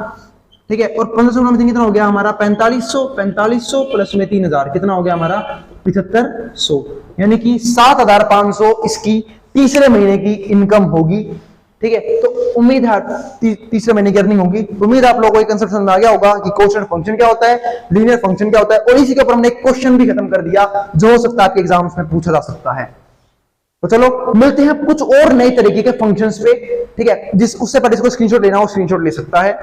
ठीक है। और 1500 में कितना हो गया हमारा 4500 प्लस में 3000 कितना हो गया हमारा 7500, यानी कि 7500 इसकी तीसरे महीने की इनकम होगी, ठीक है। तो उम्मीद है तीसरे महीने की अर्निंग होगी। उम्मीद आप लोगों को कंसेप्ट समझ आ गया होगा कि कोएफिशिएंट फंक्शन क्या होता है, लीनियर फंक्शन क्या होता है, और इसी के ऊपर हमने एक क्वेश्चन भी खत्म कर दिया जो हो सकता है आपके एग्जाम्स में पूछा जा सकता है। तो चलो मिलते हैं कुछ और नए तरीके के फंक्शंस पे, ठीक है। जिस उससे पहले इसको स्क्रीनशॉट लेना हो स्क्रीनशॉट ले सकता है।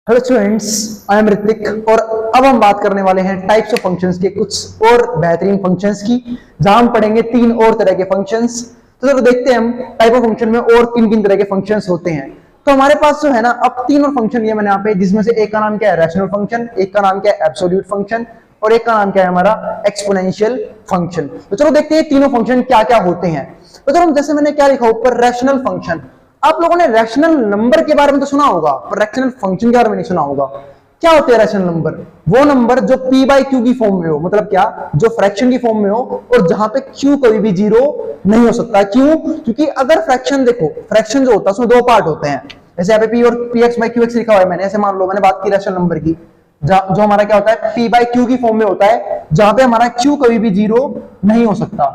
Hello students, I am Hrithik, और अब हम बात करने वाले हैं टाइप्स ऑफ फंक्शंस के कुछ और बेहतरीन फंक्शंस की, जहां हम पढ़ेंगे 3 और तरह के फंक्शंस। तो चलो देखते हैं हम टाइप ऑफ फंक्शन में और किन किन तरह के फंक्शंस होते हैं। तो हमारे पास जो है ना अब तीन और फंक्शन ये मैंने यहाँ पे, जिसमें से एक का नाम क्या है रैशनल फंक्शन, एक का नाम क्या है एब्सोल्यूट फंक्शन और एक का नाम क्या है हमारा एक्सपोनेंशियल फंक्शन। तो चलो देखते हैं तीनों फंक्शन क्या क्या होते हैं। तो चलो जैसे मैंने क्या लिखा ऊपर रैशनल फंक्शन, आप लोगों ने रैशनल नंबर के बारे में तो सुना होगा पर रैशनल फंक्शन के बारे में नहीं सुना होगा। क्या होते हैं रैशनल नंबर? वो नंबर जो p बाई क्यू की फॉर्म में हो, मतलब क्या, जो फ्रैक्शन की फॉर्म में हो और जहां पे q कभी भी जीरो नहीं हो सकता। क्यों? क्योंकि अगर फ्रैक्शन देखो, फ्रैक्शन जो होता है उसमें दो पार्ट होते हैं, जैसे यहाँ पे p और px बाई qx लिखा हुआ है मैंने, ऐसे मान लो मैंने बात की रैशनल नंबर की, जो हमारा क्या होता है p बाई क्यू की फॉर्म में होता है, जहां पे हमारा q कभी भी जीरो नहीं हो सकता।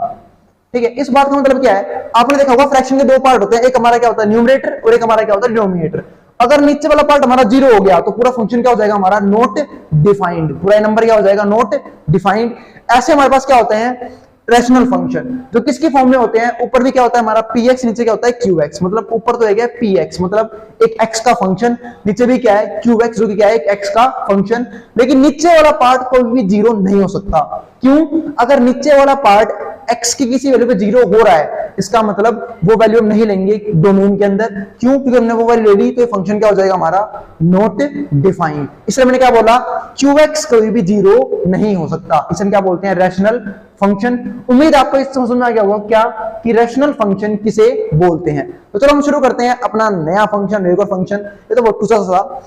ठीक है, इस बात का मतलब क्या है, आपने देखा होगा फ्रैक्शन के दो पार्ट होते हैं, एक हमारा क्या होता है न्यूमरेटर और एक हमारा क्या होता है डिनोमिनेटर। अगर नीचे वाला पार्ट हमारा जीरो हो गया तो पूरा फंक्शन क्या हो जाएगा हमारा नॉट डिफाइंड, पूरा नंबर क्या हो जाएगा नॉट डिफाइंड। ऐसे हमारे पास क्या होते हैं रैशनल फंक्शन, जो किसकी फॉर्म में होते हैं, ऊपर भी क्या होता है हमारा px, नीचे क्या होता है qx, मतलब ऊपर तो है px मतलब एक x का फंक्शन, नीचे भी क्या है qx जो कि क्या है एक x का फंक्शन। लेकिन नीचे वाला पार्ट कोई भी जीरो नहीं हो सकता। क्यों? अगर नीचे वाला पार्ट x की किसी वैल्यू पे जीरो हो रहा है, इसका मतलब वो वैल्यू हम नहीं लेंगे डोमेन के अंदर। क्यों? क्योंकि हमने वो वैल्यू ले ली तो ये फंक्शन क्या हो जाएगा हमारा नॉट डिफाइंड। इसलिए मैंने क्या बोला qx कभी भी जीरो नहीं हो सकता, इसे क्या बोलते हैं रैशनल फंक्शन। उम्मीद आपको इस समझ में आ गया होगा क्या कि रैशनल फंक्शन किसे बोलते हैं। तो चलो हम शुरू करते हैं अपना नया फंक्शन, रेगुलर फंक्शन। ये तो बहुत कुछ सा,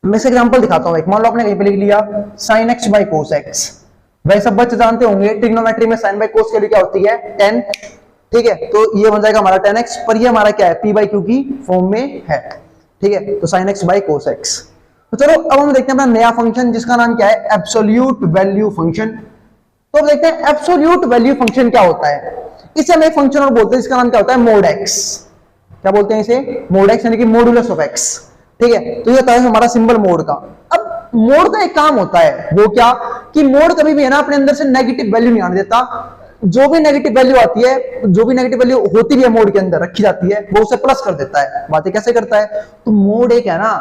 मैं इसे एग्जांपल दिखाता हूं। एक मान लो आपने कहीं पे लिख लिया sin x by cos x। वैसे सब बच्चे जानते होंगे ट्रिग्नोमेट्री में sin बाई cos के लिए क्या होती है tan। ठीक है, तो ये बन जाएगा हमारा tan x, पर ये हमारा क्या है p बाई q की फॉर्म में है। ठीक है, तो sin x by cos x। तो चलो अब हम देखते हैं अपना नया फंक्शन जिसका नाम क्या है एब्सोल्यूट वैल्यू फंक्शन। तो अब देखते हैं एब्सोल्यूट वैल्यू फंक्शन क्या होता है। इसे हम एक फंक्शन और बोलते हैं जिसका नाम क्या होता है मोड x। क्या बोलते हैं इसे? मोड x, यानी कि मॉडुलस ऑफ x। ठीक है, तो ये होता है हमारा सिंबल मोड का। अब मोड का एक काम होता है, वो क्या कि मोड कभी भी है ना अपने अंदर से नेगेटिव वैल्यू नहीं आने देता। जो भी नेगेटिव वैल्यू आती है, जो भी नेगेटिव वैल्यू होती भी है मोड के अंदर रखी जाती है, वो उसे प्लस कर देता है। बातें कैसे करता है? तो मोड एक है ना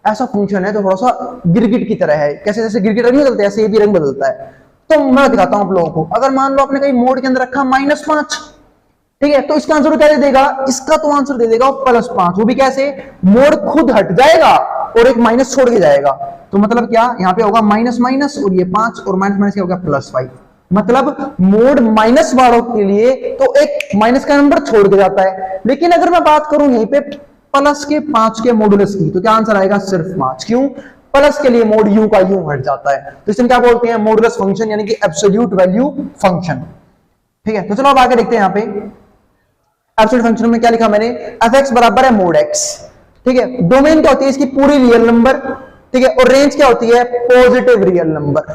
ऐसा फंक्शन है जो थोड़ा सा गिरगिट की तरह है। कैसे? जैसे गिरगिट रंग बदलते हैं ऐसे ये भी रंग बदलता है। तो मैं दिखाता हूं आप लोगों को। अगर मान लो आपने कहीं मोड के अंदर रखा -5, ठीक है, तो इसका आंसर क्या दे देगा? इसका तो आंसर दे देगा +5। वो भी कैसे? मोड खुद हट जाएगा और एक माइनस छोड़ के जाएगा। तो मतलब क्या, यहाँ पे होगा माइनस माइनस और ये 5 और माइनस माइनस क्या होगा +5। मतलब मोड माइनस वालों के लिए तो एक माइनस का नंबर छोड़ के जाता है। लेकिन अगर मैं बात करूं यहीं पे प्लस के 5 के मॉडुलस की, तो क्या आंसर आएगा? सिर्फ 5। क्यों? प्लस के लिए मोड यू का यू हट जाता है। तो इसे क्या बोलते हैं? मॉडुलस फंक्शन, यानी कि एब्सोल्यूट वैल्यू फंक्शन। ठीक है, तो चलो अब आगे देखते हैं। यहाँ पे एब्सोल्यूट फंक्शन में क्या लिखा मैंने, f(x) बराबर है मोड x। ठीक है, डोमेन क्या होती है इसकी? पूरी रियल नंबर। ठीक है, और रेंज क्या होती है? Positive real number.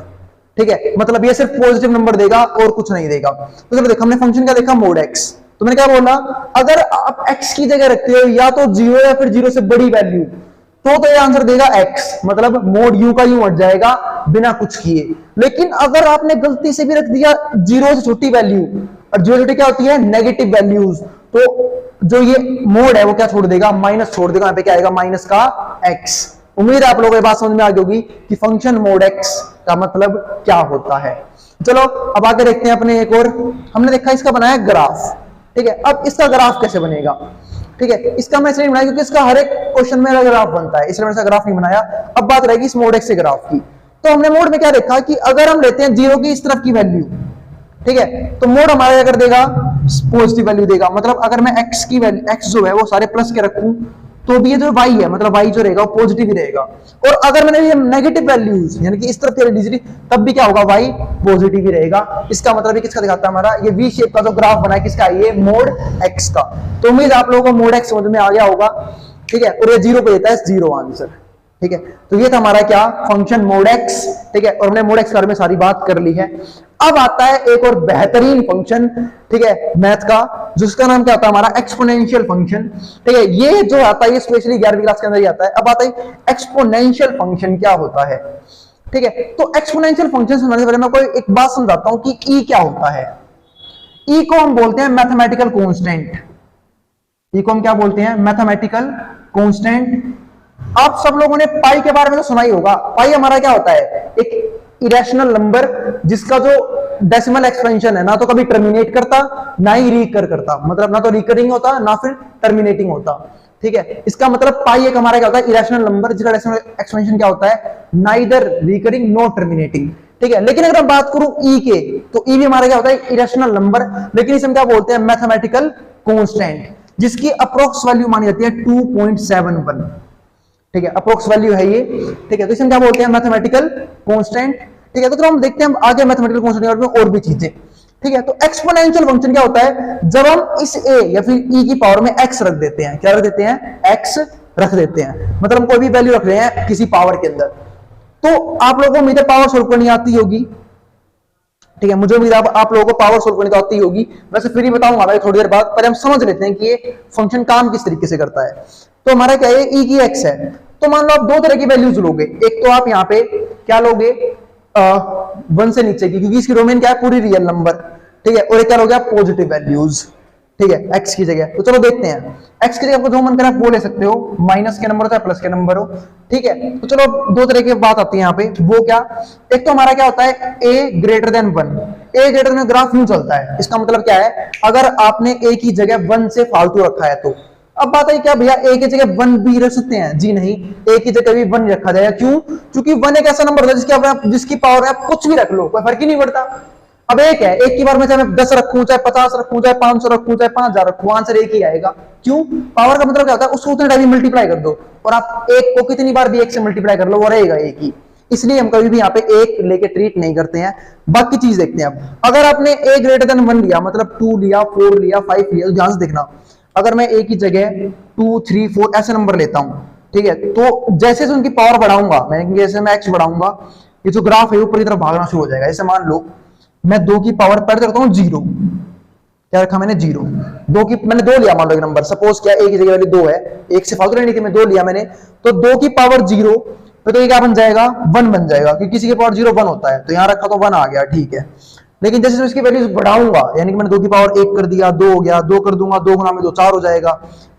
ठीक है, मतलब ये सिर्फ पॉजिटिव नंबर देगा और कुछ नहीं देगा। तो चलो देखो, हमने फंक्शन क्या देखा मोड x। तो मैंने क्या बोला, अगर आप x की जगह रखते हो या तो 0 या फिर 0 से बड़ी वैल्यू, तो ये आंसर देगा x, मतलब मोड u का यू हट जाएगा बिना कुछ किए। लेकिन अगर आपने गलती से भी रख दिया 0 से छोटी वैल्यू, और 0 छोटी क्या होती है? नेगेटिव वैल्यूज, तो जो ये मोड है वो क्या छोड़ देगा? माइनस छोड़ देगा। यहाँ पे क्या आएगा? माइनस का x। उम्मीद है आप लोगों को ये बात समझ में आ गई होगी कि फंक्शन मोड x का मतलब क्या होता है। चलो अब आगे देखते हैं अपने एक और। हमने देखा इसका बनाया ग्राफ। ठीक है, अब इसका ग्राफ कैसे बनेगा? ठीक है, इसका मैं इसलिए बनाया क्योंकि इसका हर एक क्वेश्चन में ग्राफ बनता है, इसलिए मैंने इसका ग्राफ नहीं बनाया। अब बात रहेगी इस मोड x से ग्राफ की। तो हमने मोड में क्या देखा कि अगर हम लेते हैं 0 की इस तरफ की वैल्यू, ठीक है, तो मोड हमारा क्या कर देगा? पॉजिटिव वैल्यू देगा। मतलब अगर मैं x की वैल्यू, x जो है वो सारे प्लस के रखूं, तो भी ये जो y है, मतलब y जो रहेगा वो पॉजिटिव ही रहेगा। और अगर मैंने ये नेगेटिव वैल्यूज यानी कि इस तरफ की वैल्यू, तब भी क्या होगा? y पॉजिटिव ही रहेगा। इसका मतलब ये किसका दिखाता है? हमारा ये वी शेप का जो ग्राफ बना है किसका? ये मोड x का। तो उम्मीद आप लोगों को मोड x समझ में आ गया होगा। ठीक है, और ये 0 पे देता है 0 आंसर। ठीक है, तो ये था हमारा क्या? Function mode x। ठीक है, और हमने मोड x के बारे में सारी बात कर ली है। अब आता है एक और बेहतरीन फंक्शन, ठीक है, मैथ का, जिसका नाम क्या होता है? हमारा एक्सपोनेंशियल फंक्शन। ठीक है, ये जो आता है ये स्पेशली 11वीं क्लास के अंदर ही आता है। अब आता है एक्सपोनेंशियल फंक्शन क्या होता है। ठीक है, तो एक्सपोनेंशियल फंक्शन समझने से पहले मैं कोई एक बात समझाता हूं कि ई क्या होता है। ई को हम बोलते हैं मैथमेटिकल कांस्टेंट। ई को हम क्या बोलते हैं? Mathematical constant. आप सब लोगों ने पाई के बारे में तो सुना ही होगा। पाई हमारा क्या होता है? एक इरेशनल नंबर जिसका जो डेसिमल एक्सपेंशन है ना तो कभी टर्मिनेट करता ना ही रीकर करता, मतलब ना तो रिकरिंग होता ना फिर टर्मिनेटिंग होता। ठीक है, इसका मतलब पाई एक हमारा क्या होता है, इरेशनल नंबर जिसका डेसिमल एक्सपेंशन क्या होता है, नाइदर रिकरिंग नो टर्मिनेटिंग। ठीक है, लेकिन अगर मैं बात करूं ई के, तो ई भी हमारा क्या होता है, इरेशनल नंबर, लेकिन इसे हम क्या बोलते हैं, मैथमेटिकल कांस्टेंट, जिसकी अप्रोक्स वैल्यू मानी जाती है 2.71। ठीक है, अप्रोक्स वैल्यू है ये। ठीक है, तो इसे हम क्या बोलते हैं, मैथमेटिकल कांस्टेंट। ठीक है, तो हम देखते हैं हम आगे मैथमेटिकल कांस्टेंट में और भी चीजें। ठीक है, तो एक्सपोनेंशियल फंक्शन क्या होता है, जब हम इस ए या फिर ई की पावर में एक्स रख देते हैं, क्या रख देते हैं, एक्स रख देते हैं, मतलब हम कोई भी वैल्यू रख रहे हैं किसी पावर के अंदर। तो आप लोगों को उम्मीद है पावर सोल्व करनी आती होगी। ठीक है, मुझे उम्मीद है आप लोगों को पावर सोल्व करनी तो आती होगी, वैसे फिर ही बताऊंगा भाई थोड़ी देर बाद, पर हम समझ लेते हैं कि ये फंक्शन काम किस तरीके से करता है। तो हमारा क्या है, ई की एक्स है, तो मान लो आप दो तरह की वैल्यूज लोगे, एक तो आप यहाँ पे क्या लोगे, 1 से नीचे की, क्योंकि इसकी डोमेन क्या है, पूरी रियल नंबर। ठीक है, और एक क्या लोगे आप, पॉजिटिव वैल्यूज। ठीक है, एक्स की जगह, तो चलो देखते हैं, एक्स की जगह आपको जो मन करे आप वो ले सकते हो, माइनस के नंबर हो चाहे प्लस के नंबर हो। ठीक है, तो चलो दो तरह की बात आती है यहाँ पे, वो क्या, एक तो हमारा क्या होता है, ए ग्रेटर देन 1। ए ग्रेटर देन ग्राफ यूं चलता है, इसका मतलब क्या है, अगर आपने ए की जगह 1 से फालतू रखा है तो। अब बात है क्या भैया, ए की जगह 1 भी रख सकते हैं, जी नहीं, ए की जगह भी 1 रखा जाएगा, क्यों, क्योंकि 1 एक ऐसा नंबर होता है जिसकी पावर आप कुछ भी रख लो, कोई फर्क ही नहीं पड़ता। अब एक है, एक की बार में चाहे मैं 10 रखूं, चाहे 50 रखूं, चाहे 500 रखूं, चाहे 5000 रखूं, आंसर एक ही आएगा। क्यों, पावर का मतलब क्या होता है, उसको उतने टाइम मल्टीप्लाई कर दो, और आप एक को कितनी बार भी एक से मल्टीप्लाई कर लो वो रहेगा एक ही। इसलिए हम कभी भी यहाँ पे एक लेके ट्रीट नहीं करते हैं। बाकी चीज देखते हैं, अब अगर आपने ए ग्रेटर देन 1 लिया, मतलब 2 लिया, 4 लिया, 5 लिया, तो ध्यान से देखना, अगर मैं ए की जगह 2, 3, 4 ऐसे नंबर लेता हूं, ठीक है, तो जैसे उनकी पावर बढ़ाऊंगा मैं, जैसे मैं एक्स बढ़ाऊंगा, ये जो ग्राफ है ऊपर की तरफ भागना शुरू हो जाएगा। जैसे मान लो मैं 2 की पावर पहले रखता हूँ 0, क्या रखा मैंने, 0। 2 की मैंने 2 लिया, मान लो एक नंबर, सपोज क्या ए की जगह वाली 2 है, एक से फालतू नहीं थी, मैं 2 लिया मैंने, तो 2 की पावर 0, तो ये क्या बन जाएगा, 1 बन जाएगा, क्योंकि किसी के पावर 0 1 होता है, तो यहां रखा तो 1 आ गया। ठीक है, लेकिन जैसे मैं इसकी वैल्यूज बढ़ाऊंगा, यानी कि मैंने 2 की पावर 1 कर दिया, 2 हो गया, 2 कर दूंगा, 2 गुना में 2 4 हो जाएगा,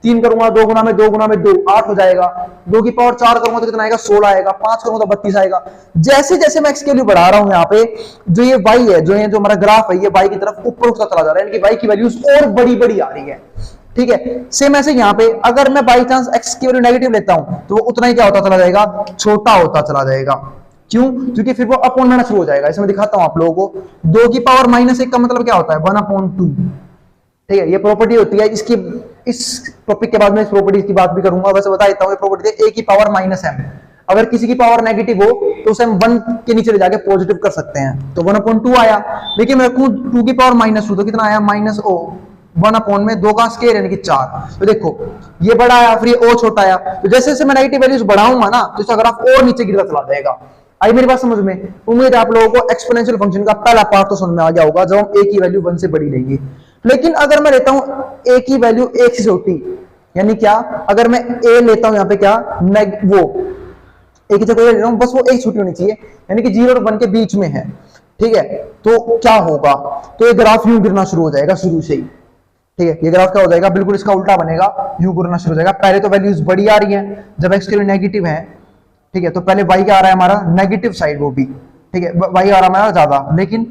3 करूंगा, 2 गुना में 2 गुना में 2 8 हो जाएगा, 2 की पावर 4 करूंगा तो कितना आएगा, 16 आएगा, 5 करूंगा तो 32 आएगा। जैसे जैसे मैं एक्स की वैल्यू बढ़ा रहा हूं, यहाँ पे जो ये वाई है, जो हमारा ग्राफ है, ये वाई की तरफ ऊपर उठता चला जा रहा है, यानी कि वाई की वैल्यूज और बड़ी बड़ी आ रही है। ठीक है, सेम ऐसे यहाँ पे अगर मैं बाई चांस एक्स की वैल्यू नेगेटिव लेता हूं, तो वो उतना ही क्या होता चला जाएगा, छोटा होता चला जाएगा। क्यों, क्योंकि फिर वो अपॉन में शुरू हो जाएगा। इसमें दिखाता हूं आप लोगों को, 2 की पावर -1 का मतलब क्या होता है, 1/2। ठीक है, ये प्रॉपर्टी होती है इसकी, इस टॉपिक के बाद में इस प्रॉपर्टी की बात भी करूंगा, वैसे बता देता हूं, ये प्रॉपर्टी है a की पावर -m। अगर किसी की पावर नेगेटिव हो तो उसे हम 1 के नीचे ले जाके पॉजिटिव कर सकते हैं, तो 1/2 आया। लेकिन मैं रखूं 2 की पावर -2, तो कितना आया, -1 2 का स्क्वायर यानी कि 4। तो देखो ये बड़ा आया, फिर ये ओ छोटा आया, तो जैसे जैसे मैं नेगेटिव वैल्यूज बढ़ाऊंगा ना, तो इसका ग्राफ और नीचे गिरता चला जाएगा। आई मेरी बात समझ में, उम्मीद है आप लोगों को एक्सपोनेंशियल फंक्शन का पहला पार्ट तो समझ में आ गया होगा, जब हम a की वैल्यू 1 से बड़ी लेंगे। लेकिन अगर मैं लेता हूं a की वैल्यू 1 से छोटी, यानी क्या, अगर मैं a लेता हूं यहाँ पे क्या, वो a की जगह ले रहा हूं, बस वो 1 छोटी होनी चाहिए, यानी कि 0 और 1 के बीच में है। ठीक है, तो क्या होगा, तो ये ग्राफ यूं गिरना शुरू हो जाएगा शुरू से ही। ठीक है, ये ग्राफ क्या हो जाएगा, बिल्कुल इसका उल्टा बनेगा, यूं गिरना शुरू हो जाएगा। पहले तो वैल्यूज बड़ी आ रही है, जब x के लिए नेगेटिव है, ठीक है, तो पहले y क्या आ रहा है हमारा, नेगेटिव साइड वो भी, ठीक है, y आ रहा है हमारा ज्यादा, लेकिन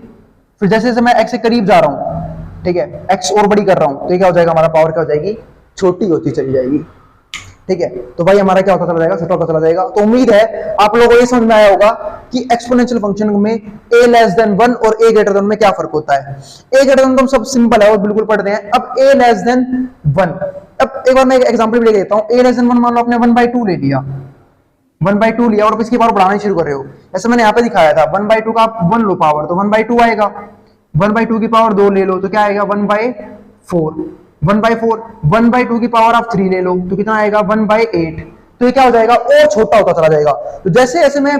फिर जैसे जैसे मैं x के करीब जा रहा हूं, ठीक है, x और बड़ी कर रहा हूं, तो ये क्या हो जाएगा, हमारा पावर क्या हो जाएगी, छोटी होती चली जाएगी। ठीक है, तो भाई हमारा क्या होता चला जाएगा, छोटा होता चला जाएगा। तो उम्मीद है आप लोगों को ये समझ में आया होगा कि एक्सपोनेंशियल फंक्शन में a लेस देन 1 और a ग्रेटर देन में क्या फर्क होता है। a ग्रेटर देन तो सब सिंपल है और बिल्कुल पढ़ते हैं। अब a लेस देन 1, अब एक बार मैं एक एग्जांपल भी ले लेता हूं। a लेस देन 1 मान लो आपने 1/2 ले लिया, 1/2 लिया और इसकी पावर बढ़ाना शुरू कर रहे हो, जैसे मैंने यहाँ पे दिखाया था, 1/2 का आप 1 लो पावर, तो 1/2 आएगा, 1/2 की पावर 2 ले लो तो क्या आएगा, 1/4, 1/4, 1/2 की पावर आप 3 ले लो तो कितना आएगा, 1/8। तो ये क्या हो जाएगा, और छोटा होता चला जाएगा। तो जैसे जैसे मैं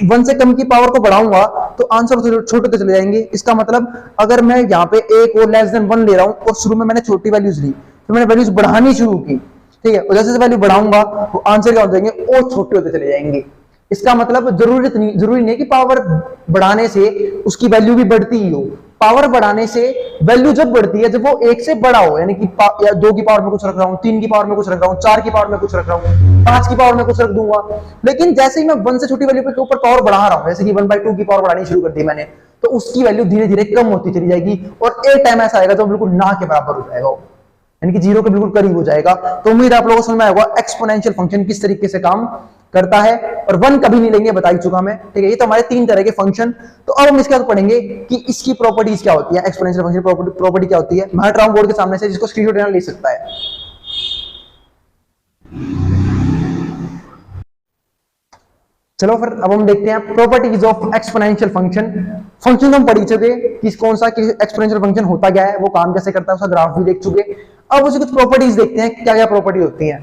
1 से कम की पावर को बढ़ाऊंगा तो आंसर छोटे होते चले जाएंगे। इसका मतलब अगर मैं यहाँ पे एक और लेस देन 1 ले रहा हूँ और शुरू में मैंने छोटी वैल्यूज ली, तो मैंने वैल्यूज बढ़ानी शुरू की, ठीक है, और जैसे वैल्यू बढ़ाऊंगा तो आंसर क्या हो जाएंगे, और छोटे होते चले जाएंगे। इसका मतलब जरूरी नहीं है कि पावर बढ़ाने से उसकी वैल्यू भी बढ़ती ही हो। पावर बढ़ाने से वैल्यू जब बढ़ती है जब वो 1 से बड़ा हो, यानी कि 2 की पावर में कुछ रख रहा हूं, 3 की पावर में कुछ रख रहा हूं, 4 की पावर में कुछ रख रहा हूं, 5 की पावर में कुछ रख दूंगा। लेकिन जैसे ही मैं 1 से छोटी वैल्यू के ऊपर पावर बढ़ा रहा हूं, जैसे कि 1/2 की पावर बढ़ानी शुरू कर दी मैंने, तो उसकी वैल्यू धीरे धीरे कम होती चली जाएगी और एक टाइम ऐसा आएगा जब बिल्कुल ना के बराबर हो जाएगा, यानी कि 0 के बिल्कुल करीब हो जाएगा। तो उम्मीद आप लोगों को समझ में आएगा एक्सपोनेंशियल फंक्शन किस तरीके से काम करता है, और 1 कभी नहीं लेंगे, बता ही चुका मैं, ठीक है। ये तो हमारे 3 तरह के फंक्शन। तो अब हम इसके बाद पढ़ेंगे कि इसकी प्रॉपर्टीज क्या होती है, एक्सपोनेंशियल फंक्शन प्रॉपर्टी क्या होती है। मैं हट रहा हूं बोर्ड के सामने से, जिसको स्क्रीनशॉट लेना ले सकता है। चलो फिर अब हम देखते हैं properties of exponential function. Function हम पढ़ चुके कि कौन सा एक्सपोनेंशियल फंक्शन होता क्या है, वो काम कैसे करता है, उसका ग्राफ भी देख चुके। अब उसे कुछ प्रॉपर्टीज देखते हैं, क्या क्या प्रॉपर्टी होती है।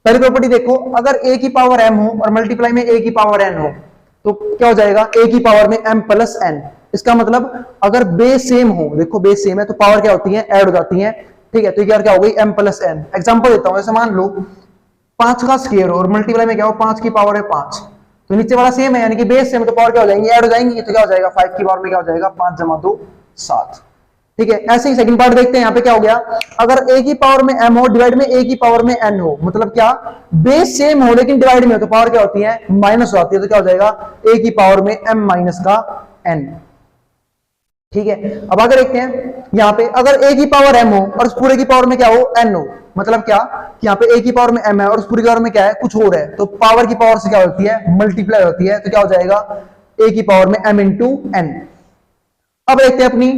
पहली प्रॉपर्टी देखो, अगर a की पावर m हो और मल्टीप्लाई में a की पावर n हो तो क्या हो जाएगा, a की पावर में m प्लस n। इसका मतलब अगर बेस सेम हो, देखो बेस सेम है तो पावर क्या होती है, ऐड हो जाती है, ठीक है। तो क्या हो गई m प्लस n। एग्जांपल देता हूं, जैसे मान लो 5 का स्क्वायर हो और मल्टीप्लाई में क्या हो, 5 की पावर है 5, तो नीचे वाला सेम है यानी कि बेस सेम, तो पावर क्या हो जाएंगी, ऐड हो जाएंगी। तो क्या हो जाएगा, 5 की पावर में क्या हो जाएगा, 5 जमा 2 7, ठीक है। ऐसे ही सेकंड पार्ट देखते हैं, यहाँ पे क्या हो गया, अगर a की पावर में m हो डिवाइड में a की पावर में n हो, मतलब क्या, बेस सेम हो लेकिन डिवाइड में हो तो पावर क्या होती है, माइनस होती है। तो क्या हो जाएगा, a की पावर में m माइनस का n, ठीक है। अब आगे देखते हैं, यहाँ पे अगर a की पावर m हो और उस पूरे की पावर में क्या हो, n हो, मतलब क्या, यहाँ पे a की पावर में m है और उस पूरी की पावर में क्या है, कुछ और है, तो पावर की पावर से क्या होती है, मल्टीप्लाई होती है। तो क्या हो जाएगा, a की पावर में m इंटू n। अब देखते हैं अपनी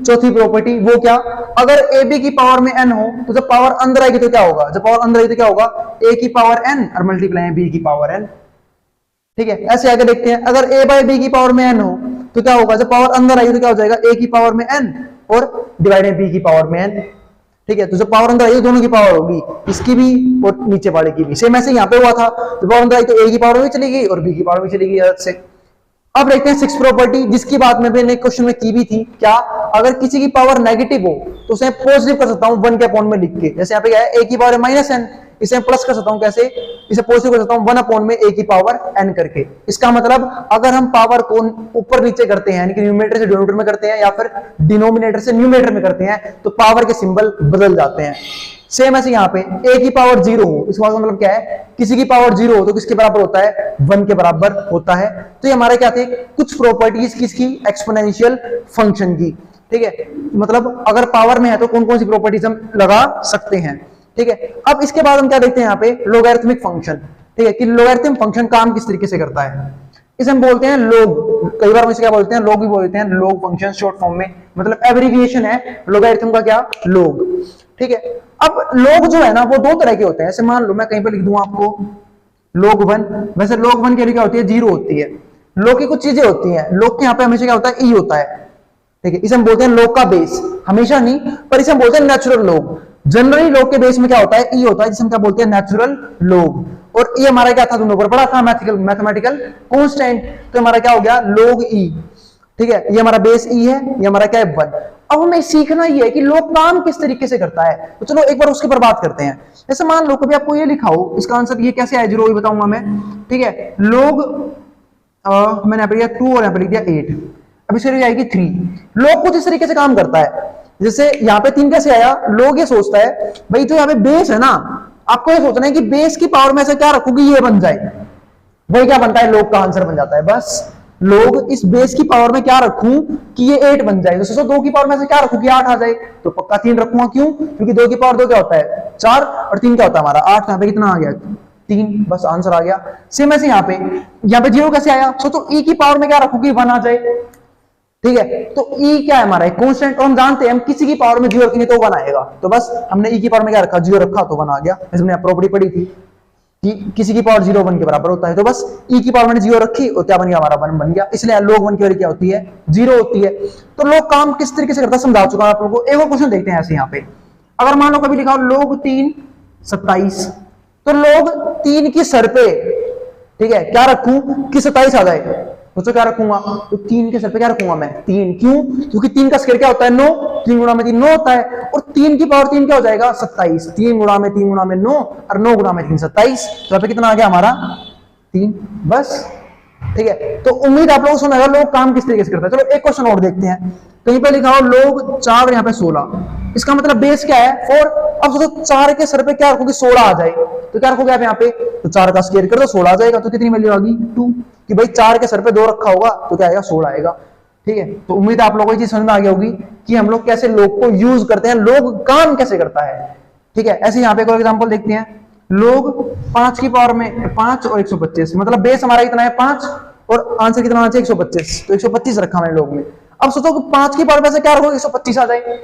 चौथी प्रॉपर्टी, वो क्या, अगर ab की पावर में n हो तो जब पावर अंदर आएगी तो क्या होगा, जब पावर अंदर आएगी तो क्या होगा, a की पावर n और मल्टीप्लाई b की पावर n, ठीक है। ऐसे आगे देखते हैं, अगर a बाय b की पावर में n हो तो क्या होगा, जब पावर अंदर आएगी तो क्या हो जाएगा, a की पावर में n और डिवाइड में b की पावर में n, ठीक है। तो जब पावर अंदर आई दोनों की पावर होगी, इसकी भी और नीचे वाले की भी। सेम ऐसे यहाँ पे हुआ था, जब पावर अंदर आई तो a की पावर भी चली गई और b की पावर भी चली गई अलग से। अब देखते हैं 6 प्रॉपर्टी, जिसकी बात मैंने क्वेश्चन में की भी थी, क्या, अगर किसी की पावर नेगेटिव हो तो उसे पॉजिटिव कर सकता हूं 1 के अपॉन में लिख के, जैसे यहाँ पे क्या है, a की पावर माइनस n, इसे प्लस कर सकता हूं कैसे, इसे पॉजिटिव कर सकता हूं 1 अपॉन में a की पावर n करके। इसका मतलब अगर हम पावर को ऊपर नीचे करते हैं, यानी कि न्यूमरेटर से डिनोमिनेटर में करते हैं या फिर डिनोमिनेटर से न्यूमरेटर में करते हैं, तो पावर के सिंबल बदल जाते हैं। सेम ऐसे यहाँ पे a की पावर 0 हो, इसका मतलब क्या है, किसी की पावर 0 हो तो किसके बराबर होता है, 1 के बराबर होता है। तो ये हमारे क्या थे, कुछ प्रॉपर्टीज किसकी, एक्सपोनेंशियल फंक्शन की, ठीक है। मतलब अगर पावर में है तो कौन कौन सी प्रॉपर्टीज हम लगा सकते हैं, ठीक है। अब इसके बाद हम क्या देखते हैं यहाँ पे, लोगैरिथमिक फंक्शन, ठीक है, कि लोगैरिथम फंक्शन काम किस तरीके से करता है। इसे हम बोलते हैं लोग, कई बार हम इसे क्या बोलते हैं, लोग भी बोलते हैं, लोग फंक्शन शॉर्ट फॉर्म में, मतलब एब्रिविएशन है लोगैरिथम का, क्या, लोग, ठीक है। अब लोग जो है ना वो 2 तरह के होते हैं, ऐसे मान लो मैं कहीं पे लिख दूं आपको log 1, वैसे log 1 के लिए क्या होती है, 0 होती है। log की कुछ चीजें होती हैं, log के यहाँ पे हमेशा क्या होता है, e होता है, ठीक है। इसे हम बोलते हैं log का बेस, हमेशा नहीं, पर इसे हम बोलते हैं नेचुरल log। जनरली log के बेस में क्या होता है, e होता है, जिसे हम क्या बोलते हैं, नेचुरल log। और ये हमारा क्या था, तुमने ऊपर पढ़ा था, मैथमेटिकल कांस्टेंट, तो हमारा क्या हो गया, log e, ठीक है। ये हमारा बेस e है, ये हमारा क्या है, 1। अब हमें सीखना ही है कि लोग काम किस तरीके से करता है, तो चलो एक बार उसके पर बात करते हैं। जैसे मान लो कभी आपको ये लिखा हो, इसका आंसर ये कैसे आया 0 ये बताऊंगा मैं, ठीक है। लोग मैंने यहाँ पे लिया 2 और यहाँ पे लिख दिया 8, अब इसके आएगी 3। लोग कुछ इस तरीके से काम करता है, जैसे यहाँ पे 3 कैसे आया, लोग ये सोचता है भाई जो यहाँ पे बेस है ना, आपको ये सोचना है कि बेस की पावर में से क्या रखोगी ये बन जाए, वही क्या बनता है, लोग का आंसर बन जाता है। बस लोग इस बेस की पावर में क्या रखूं कि ये 8 बन जाए, तो 2 की पावर में से क्या रखूं कि 8 आ जाए, तो पक्का 3 रखूंगा, क्यों, क्योंकि 2 की पावर 2 क्या होता है, 4 और 3 क्या होता है हमारा 8, यहाँ पे कितना आ गया, 3, बस आंसर आ गया। सेम ऐसे यहाँ पे 0 कैसे आया, तो e की पावर में क्या रखूं कि 1 आ जाए, ठीक है। तो e क्या है हमारा एक कांस्टेंट, और हम जानते हैं हम किसी की पावर में 0 रखेंगे तो 1 आएगा, तो बस हमने e की पावर में क्या रखा, 0 रखा तो 1 आ गया। हमने प्रॉपर्टी पढ़ी थी कि किसी की पावर 0 1 के बराबर होता है, तो बस e की पावर मैंने 0 रखी और क्या बन गया, हमारा 1 बन गया। इसलिए log 1 की वैल्यू क्या होती है, 0 होती है। तो लोग काम किस तरीके से करता है समझा चुका आप लोगों को। एक और क्वेश्चन देखते हैं ऐसे यहाँ पे, अगर मान लो कभी लिखा हो log 3 27, तो log 3 की सर पे, ठीक है, क्या रखूं कि 27 आ जाए, तो क्या रखूंगा, तो 3 के सर पे क्या रखूंगा मैं, 3, क्यों, क्योंकि 3 का स्क्वायर क्या होता है, 9, 3 गुणा में 3 9 होता है, और 3 की पावर 3 क्या हो जाएगा, 27, 3 गुणा में 3 गुणा में 9 और 9 गुणा में 3 27, तो यहाँ पे कितना आ गया हमारा 3, बस ठीक है, तो उम्मीद आप लोगों को समझ आएगा लोग काम किस तरीके से करता है। चलो एक क्वेश्चन और देखते हैं। कहीं पे लिखा हो लोग 4 और यहाँ पे 16, इसका मतलब बेस क्या है 4। अब सोचो 4 के सर पे क्या रखोगे 16 आ जाए, तो क्या रखोगे आप यहाँ पे, तो 4 का स्क्वायर कर दो 16 आ जाएगा। तो कितनी वैल्यू आ गई 2, कि भाई 4 के सर पे 2 रखा होगा तो क्या आएगा 16 आएगा। ठीक है, तो उम्मीद आप लोगों को ये चीज समझ में आ गई होगी कि हम लोग कैसे लोग को यूज करते हैं, लोग काम कैसे करता है। ठीक है, ऐसे यहाँ पे एक और एग्जांपल देखते हैं। लोग 5 की पावर में 5 और 125, मतलब बेस हमारा कितना है 5 और आंसर कितना आना चाहिए 125, तो 125 रखा मैंने लोग में। अब सोचो कि 5 की पावर पे से क्या रखोगे 125 आ जाए,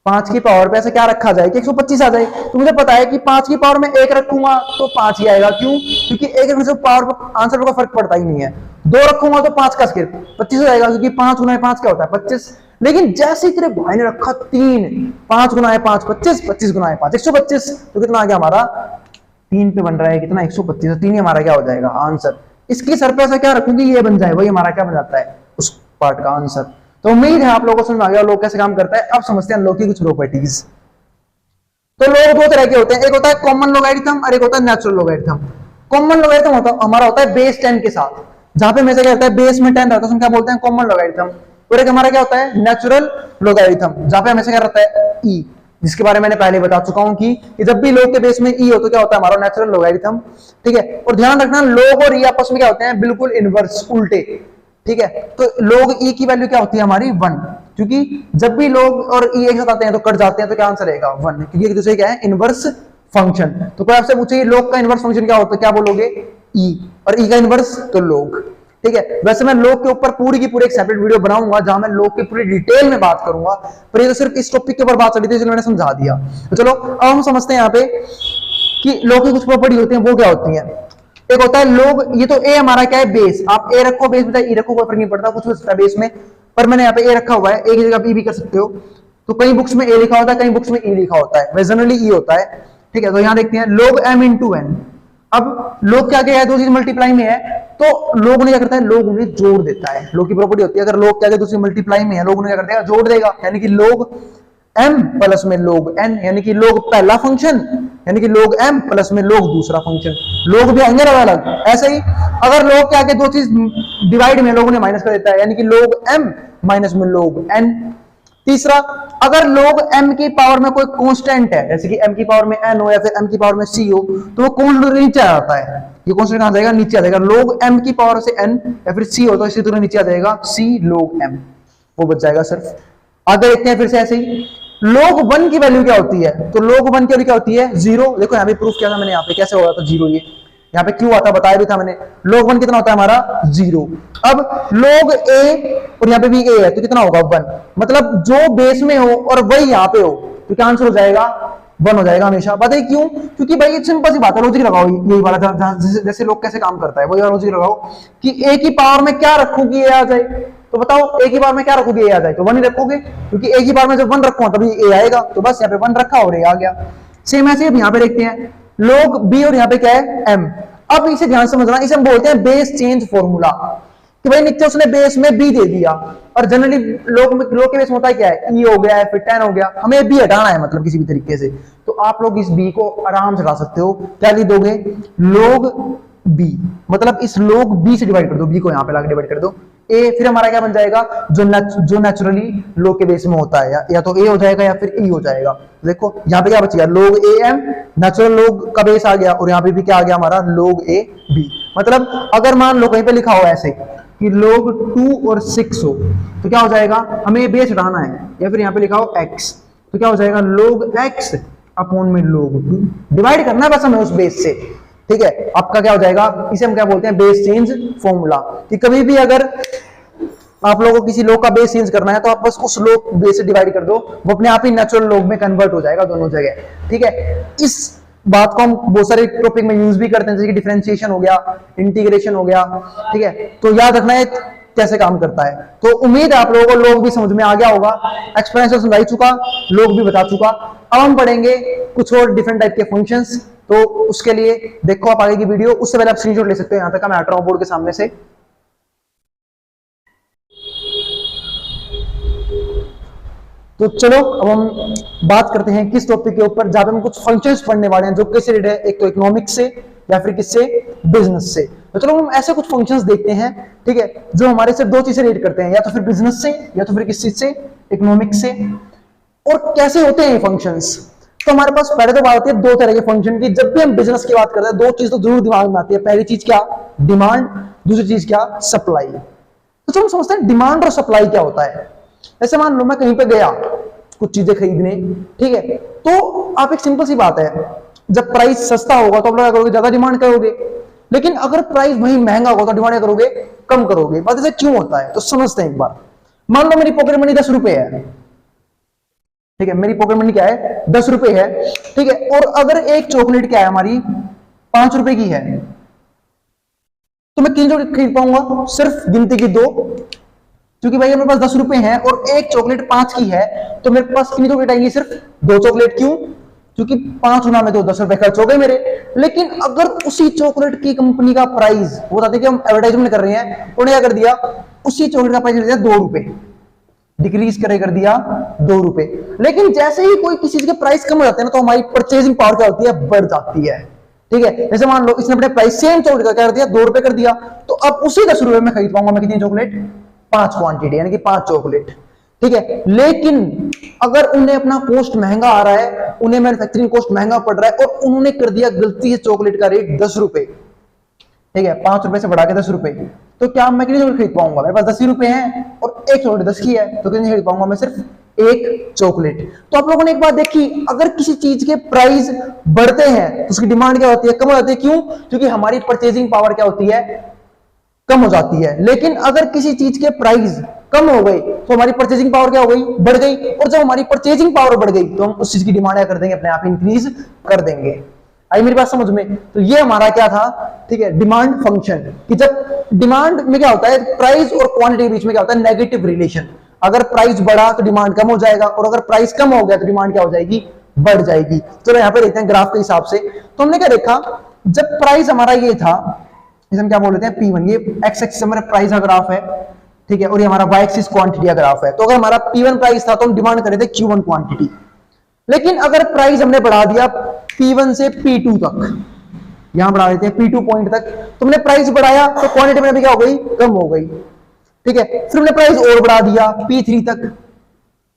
5 की पावर पे ऐसे क्या रखा जाए कि 125 आ जाए। तो मुझे पता है कि 5 की पावर में 1 रखूंगा तो 5 ही आएगा, क्यों, क्योंकि 1 रखने से पावर आंसर का फर्क पड़ता ही नहीं है। 2 रखूंगा तो 5 का स्क्वायर 25 हो जाएगा, क्योंकि 5 गुना 5 क्या होता है 25। लेकिन जैसे ही तेरे भाई ने रखा 3, 5 गुना 5 25, 25 गुना 5 125, तो कितना आ गया हमारा 3 पे बन रहा है कितना 125, तो 3 ही हमारा क्या हो जाएगा आंसर। इसकी सर पे ऐसा क्या रखूंगी ये बन जाए, वही हमारा क्या बन जाता है उस पार्ट का आंसर। तो उम्मीद है आप लोगों को समझ आ गया लोग कैसे काम करता है। अब समझते हैं लोग की कुछ प्रॉपर्टीज। तो लोग दो तरह के होते हैं, एक होता है कॉमन लोगैरिथम और एक होता है नेचुरल लोगैरिथम। कॉमन लोगैरिथम होता हमारा होता है बेस 10 के साथ, जहां पे हमेशा क्या होता है बेस में 10 रहता है, हम क्या बोलते हैं कॉमन लोगैरिथम। और एक हमारा क्या होता है नेचुरल लोगैरिथम, जहां पे हमेशा क्या रहता है ई, जिसके बारे में मैंने पहले बता चुका हूं कि जब भी लोग के बेस में ई हो तो क्या होता है हमारा नेचुरल लोगैरिथम। ठीक है, और ध्यान रखना लोग और ई आपस में क्या होते हैं बिल्कुल इनवर्स उल्टे। ठीक है, तो लोग ई की वैल्यू क्या होती है हमारी 1, क्योंकि जब भी लोग और ई एक साथ आते हैं तो कट जाते हैं, तो क्या आंसर रहेगा 1, क्योंकि एक दूसरे क्या है इनवर्स फंक्शन। तो कोई आपसे पूछे लोग का इनवर्स फंक्शन क्या होता है, क्या बोलोगे ई, और ई का इनवर्स तो लोग। ठीक है, वैसे मैं लोग के ऊपर पूरी की पूरी एक सेपरेट वीडियो बनाऊंगा जहां मैं लोग की पूरी डिटेल में बात करूंगा, पर ये तो सिर्फ इस टॉपिक के ऊपर बात चली थी इसलिए मैंने समझा दिया। तो चलो अब हम समझते हैं यहाँ पे कि लोग की कुछ प्रॉपर्टी होती है, वो क्या होती है। एक होता है लोग, ये तो ए हमारा क्या है बेस, आप ए रखो बेस में ई रखो कोई फर्क नहीं पड़ता, कुछ भी सकता है बेस में, पर मैंने यहाँ पे ए रखा हुआ है, एक जगह बी भी कर सकते हो। तो कई बुक्स में ए लिखा होता है कई बुक्स में ई लिखा होता है, जनरली ई होता है। ठीक है, तो यहाँ देखते हैं लोग m इंटू एन। अब लोग क्या है दो चीज मल्टीप्लाई में है, तो लोग ने क्या करता है लोग उन्हें जोड़ देता है। लोग की प्रॉपर्टी होती है अगर लोग क्या दूसरी मल्टीप्लाई में है लोग उन्हें क्या करता है जोड़ देगा, यानी कि लोग m प्लस में लोग n, यानी कि लोग पहला फंक्शन, यानी कि लोग m प्लस में लोग दूसरा फंक्शन। लोग भी आएंगे अलग अलग। ऐसे ही अगर लोग क्या दो चीज डिवाइड में लोगों ने माइनस कर देता है, यानी कि लोग m माइनस में लोग n। तीसरा, अगर लोग m की पावर में कोई कांस्टेंट है, जैसे कि m की पावर में n हो या फिर m की पावर में c हो, तो वो कांस्टेंट नीचे आ जाता है। ये कांस्टेंट कहां जाएगा नीचे आ जाएगा। लोग m की पावर से n या फिर c हो तो इसी तरह नीचे आ जाएगा c लोग m, वो बच जाएगा सिर्फ। आगे देखते हैं फिर से ऐसे ही लोग 1 की वैल्यू क्या होती है, तो लोग 1 की वैल्यू क्या होती है 0। देखो यहाँ पे प्रूफ किया था मैंने, यहाँ पे कैसे होगा तो 0, ये यहाँ पे क्यों आता बताया भी था मैंने। लोग 1 कितना होता है हमारा 0। अब लोग a और यहाँ पे भी a है तो कितना होगा 1, मतलब जो बेस में हो और वही यहाँ पे हो तो क्या आंसर हो जाएगा 1 हो जाएगा हमेशा। बताइए क्यों, क्योंकि भाई सिंपल सी बात है, लॉजिक लगाओ यही वाला जैसे लोग कैसे काम करता है वही वाला लॉजिक लगाओ कि a की पावर में क्या रखोगी a आ जाए, तो बताओ a की पावर में क्या रखोगे a आ जाए, तो 1 ही रखोगे, क्योंकि a की पावर में जब 1 रखूंगा तभी a आएगा, तो बस यहाँ पे 1 रखा और a आ गया। सेम ऐसे अब यहाँ पे देखते हैं लोग b और यहाँ पे क्या है m। अब इसे ध्यान से समझना, इसे हम बोलते हैं बेस चेंज फॉर्मूला, कि भाई नीचे उसने बेस में b दे दिया, और जनरली लोग के बेस में होता है क्या है e हो गया है फिर 10 हो गया, हमें b हटाना है मतलब किसी भी तरीके से, तो आप लोग इस b को आराम से हटा सकते हो। क्या लिख दोगे लोग b, मतलब इस लोग b से डिवाइड कर दो, b को यहाँ पे लाके डिवाइड कर दो a, फिर हमारा क्या बन जाएगा जो नेचुरली लोग के बेस में होता है, या तो a हो जाएगा या फिर e हो जाएगा। देखो यहाँ पे क्या बचेगा लोग am, नेचुरल लोग का बेस आ गया, और यहाँ पे भी क्या आ गया हमारा लोग a b। मतलब अगर मान लो कहीं पे लिखा हो ऐसे कि लोग 2 और 6 हो तो क्या हो जाएगा, हमें ये बेस हटाना है, या फिर यहाँ पे लिखा हो x तो क्या हो जाएगा लोग x अपॉन में लोग 2, डिवाइड करना है बस हमें उस बेस से। ठीक है, आपका क्या हो जाएगा, इसे हम क्या बोलते हैं बेस चेंज फॉर्मूला, कि कभी भी अगर आप लोगों को किसी लोग का बेस चेंज करना है तो आप बस उस लोग बेस से डिवाइड कर दो, वो अपने आप ही नेचुरल लोग में कन्वर्ट हो जाएगा दोनों जगह। ठीक है, इस बात को हम बहुत सारे टॉपिक में यूज भी करते हैं, जैसे कि डिफरेंशिएशन हो गया, इंटीग्रेशन हो गया। ठीक है, तो याद रखना है कैसे काम करता है। तो उम्मीद है आप लोगों को लोग भी समझ में आ गया होगा, एक्सपेरिमेंट समझा चुका, लोग भी बता चुका। अब हम पढ़ेंगे कुछ और डिफरेंट टाइप के फंक्शंस, तो उसके लिए देखो आप आगे की वीडियो, उससे पहले आप स्क्रीनशॉट ले सकते हो, यहां तक मैं हट रहा हूं बोर्ड के सामने से। तो चलो अब हम बात करते हैं किस टॉपिक के ऊपर, जहां पे हम कुछ फंक्शंस पढ़ने वाले हैं जो किससे रिलेटेड है, एक तो इकोनॉमिक्स से या फिर किससे बिजनेस से। तो चलो हम ऐसे कुछ फंक्शंस देखते हैं, ठीक है, जो हमारे से दो चीजें रिलेट करते हैं, या तो फिर बिजनेस से या तो फिर किस चीज से, इकोनॉमिक्स से। और कैसे होते हैं ये फंक्शंस? तो हमारे पास पहले तो बात होती है दो तरह के फंक्शन की। जब भी हम बिजनेस की बात करते हैं दो चीज तो जरूर दिमाग में आती है। पहली चीज क्या? डिमांड। दूसरी चीज क्या? सप्लाई। तो हम समझते हैं डिमांड और सप्लाई क्या होता है। ऐसे मान लो मैं कहीं पे गया कुछ चीजें खरीदने, ठीक है, तो आप एक सिंपल सी बात है, जब प्राइस सस्ता होगा तो आप लोग क्या करोगे? ज्यादा डिमांड करोगे। लेकिन अगर प्राइस वही महंगा होगा तो डिमांड क्या करोगे? कम करोगे। बात ऐसे क्यों होता है तो समझते हैं एक बार। मान लो मेरी पॉकेट मनी 10 रुपए है, ठीक है, मेरी पॉकेट मनी क्या है? 10 रुपए है, ठीक है, और अगर एक चॉकलेट क्या है हमारी 5 रुपए की है, तो मैं कितनी चॉकलेट खरीद पाऊंगा? सिर्फ गिनती की 2, क्योंकि भाई मेरे पास 10 रुपए हैं और एक चॉकलेट 5 की है, तो मेरे पास कितनी चॉकलेट आएंगी? सिर्फ 2 चॉकलेट। क्यों? क्योंकि 5 गुना में तो 10 रुपए खर्च हो गए मेरे। लेकिन अगर उसी चॉकलेट की कंपनी का प्राइस, वो बताते कि हम एडवर्टाइजमेंट कर रहे हैं, उन्होंने क्या कर दिया? उसी चॉकलेट का प्राइस कर दिया 2 रुपए, डिक्रीज कर दिया 2 रुपए। लेकिन जैसे ही कोई किसी चीज के प्राइस कम हो जाते हैं ना, तो हमारी परचेजिंग पावर क्या होती है? बढ़ जाती है, ठीक है। जैसे मान लो इसने अपने प्राइस सेम चॉकलेट का क्या कर दिया? 2 रुपए कर दिया, तो अब उसी 10 रुपए में खरीद पाऊंगा मैं कितनी चॉकलेट? 5 क्वांटिटी, यानी कि 5 चॉकलेट, ठीक है। लेकिन अगर उन्हें अपना कॉस्ट महंगा आ रहा है, उन्हें मैन्युफैक्चरिंग कॉस्ट महंगा पड़ रहा है, और उन्होंने कर दिया गलती से चॉकलेट का रेट 10 रुपए, ठीक है, 5 रुपए से बढ़ा के 10 रुपए, तो क्या मैं कितनी चॉकलेट खरीद पाऊंगा? मेरे पास 10 ही रुपए हैं और एक चॉकलेट 10 की है, तो कितनी खरीद पाऊंगा मैं? सिर्फ एक चॉकलेट। तो आप लोगों ने एक बात देखी, अगर किसी चीज के प्राइस बढ़ते हैं तो उसकी डिमांड क्या होती है? कम हो जाती है। क्यों? क्योंकि हमारी परचेजिंग पावर क्या होती है? कम हो जाती है। लेकिन अगर किसी चीज के प्राइस कम हो गई तो हमारी परचेजिंग पावर क्या हो गई? बढ़ गई। और जब हमारी परचेजिंग पावर बढ़ गई तो हम उस चीज की डिमांड क्या कर देंगे? अपने आप इंक्रीज कर देंगे। आई मेरी बात समझ में? तो ये हमारा क्या था, ठीक है, डिमांड फंक्शन, कि जब डिमांड में क्या होता है? प्राइस और क्वांटिटी के बीच में क्या होता है? Negative relation. अगर प्राइस बढ़ा तो डिमांड कम हो जाएगा, और अगर प्राइस कम हो गया तो डिमांड क्या हो जाएगी? बढ़ जाएगी। चलो यहाँ पे देखते हैं ग्राफ के हिसाब से। तो हमने क्या देखा, जब प्राइस हमारा ये था, इसे हम क्या बोल रहे हैं? P1। ये एक्स एक्सिस हमारा प्राइस का ग्राफ है, ठीक है, और ये हमारा वाई एक्सिस क्वांटिटी का ग्राफ है। तो अगर हमारा P1 प्राइस था तो हम डिमांड कर रहे थे Q1 क्वांटिटी। लेकिन अगर प्राइस हमने बढ़ा दिया P1 से P2 तक, यहां बढ़ा देते हैं P2 पॉइंट तक, तो हमने प्राइस बढ़ाया तो क्वांटिटी में भी क्या हो गई? कम हो गई, ठीक है। फिर हमने प्राइस और बढ़ा दिया P3 तक,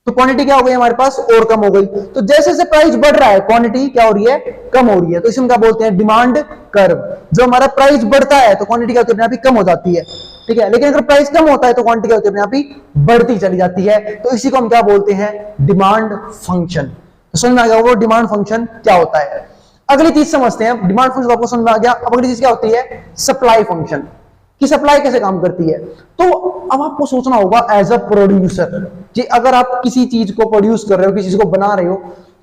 तो क्वांटिटी क्या हो गई हमारे पास? और कम हो गई। तो जैसे जैसे प्राइस बढ़ रहा है क्वांटिटी क्या हो रही है? कम हो रही है। तो इसे हम क्या बोलते हैं? Demand curve. जब हमारा प्राइस बढ़ता है तो क्वांटिटी क्या होती है? अपने आप ही कम हो जाती है, ठीक है। लेकिन अगर प्राइस कम होता है तो क्वांटिटी क्या होती है? अपने आप ही बढ़ती चली जाती है। तो इसी को हम क्या बोलते हैं? Demand function. तो समझ में आ गया वो डिमांड फंक्शन क्या होता है। अगली चीज समझते हैं। डिमांड फंक्शन आपको समझ में आ गया। अब अगली चीज क्या होती है? सप्लाई फंक्शन, कि सप्लाई कैसे काम करती है। तो अब आपको सोचना होगा एज अ प्रोड्यूसर, कि अगर आप किसी चीज को प्रोड्यूस कर रहे हो, किसी चीज को बना रहे हो,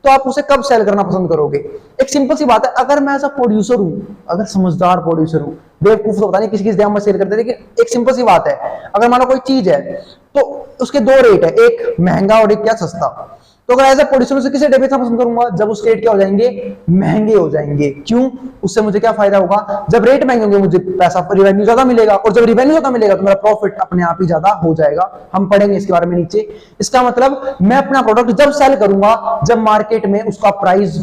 तो आप उसे कब सेल करना पसंद करोगे? एक सिंपल सी बात है, अगर मैं एज अ प्रोड्यूसर हूं, अगर समझदार प्रोड्यूसर हूं, बेवकूफ तो पता नहीं किसी किस दाम में सेल करते, लेकिन एक सिंपल सी बात है, अगर मानो कोई चीज है तो उसके 2 रेट है, एक महंगा और एक क्या? सस्ता। तो अगर एज ए प्रोड्यूसर उसे किसे डेबिट पसंद करूंगा? जब उसके रेट क्या हो जाएंगे? महंगे हो जाएंगे। क्यों? उससे मुझे क्या फायदा होगा? जब रेट महंगे होंगे मुझे पैसा, रिवेन्यू ज्यादा मिलेगा, और जब रिवेन्यू ज्यादा मिलेगा तो मेरा प्रॉफिट अपने आप ही ज्यादा हो जाएगा। हम पढ़ेंगे इसके बारे में नीचे। इसका मतलब मैं अपना प्रोडक्ट जब सेल करूंगा जब मार्केट में उसका प्राइस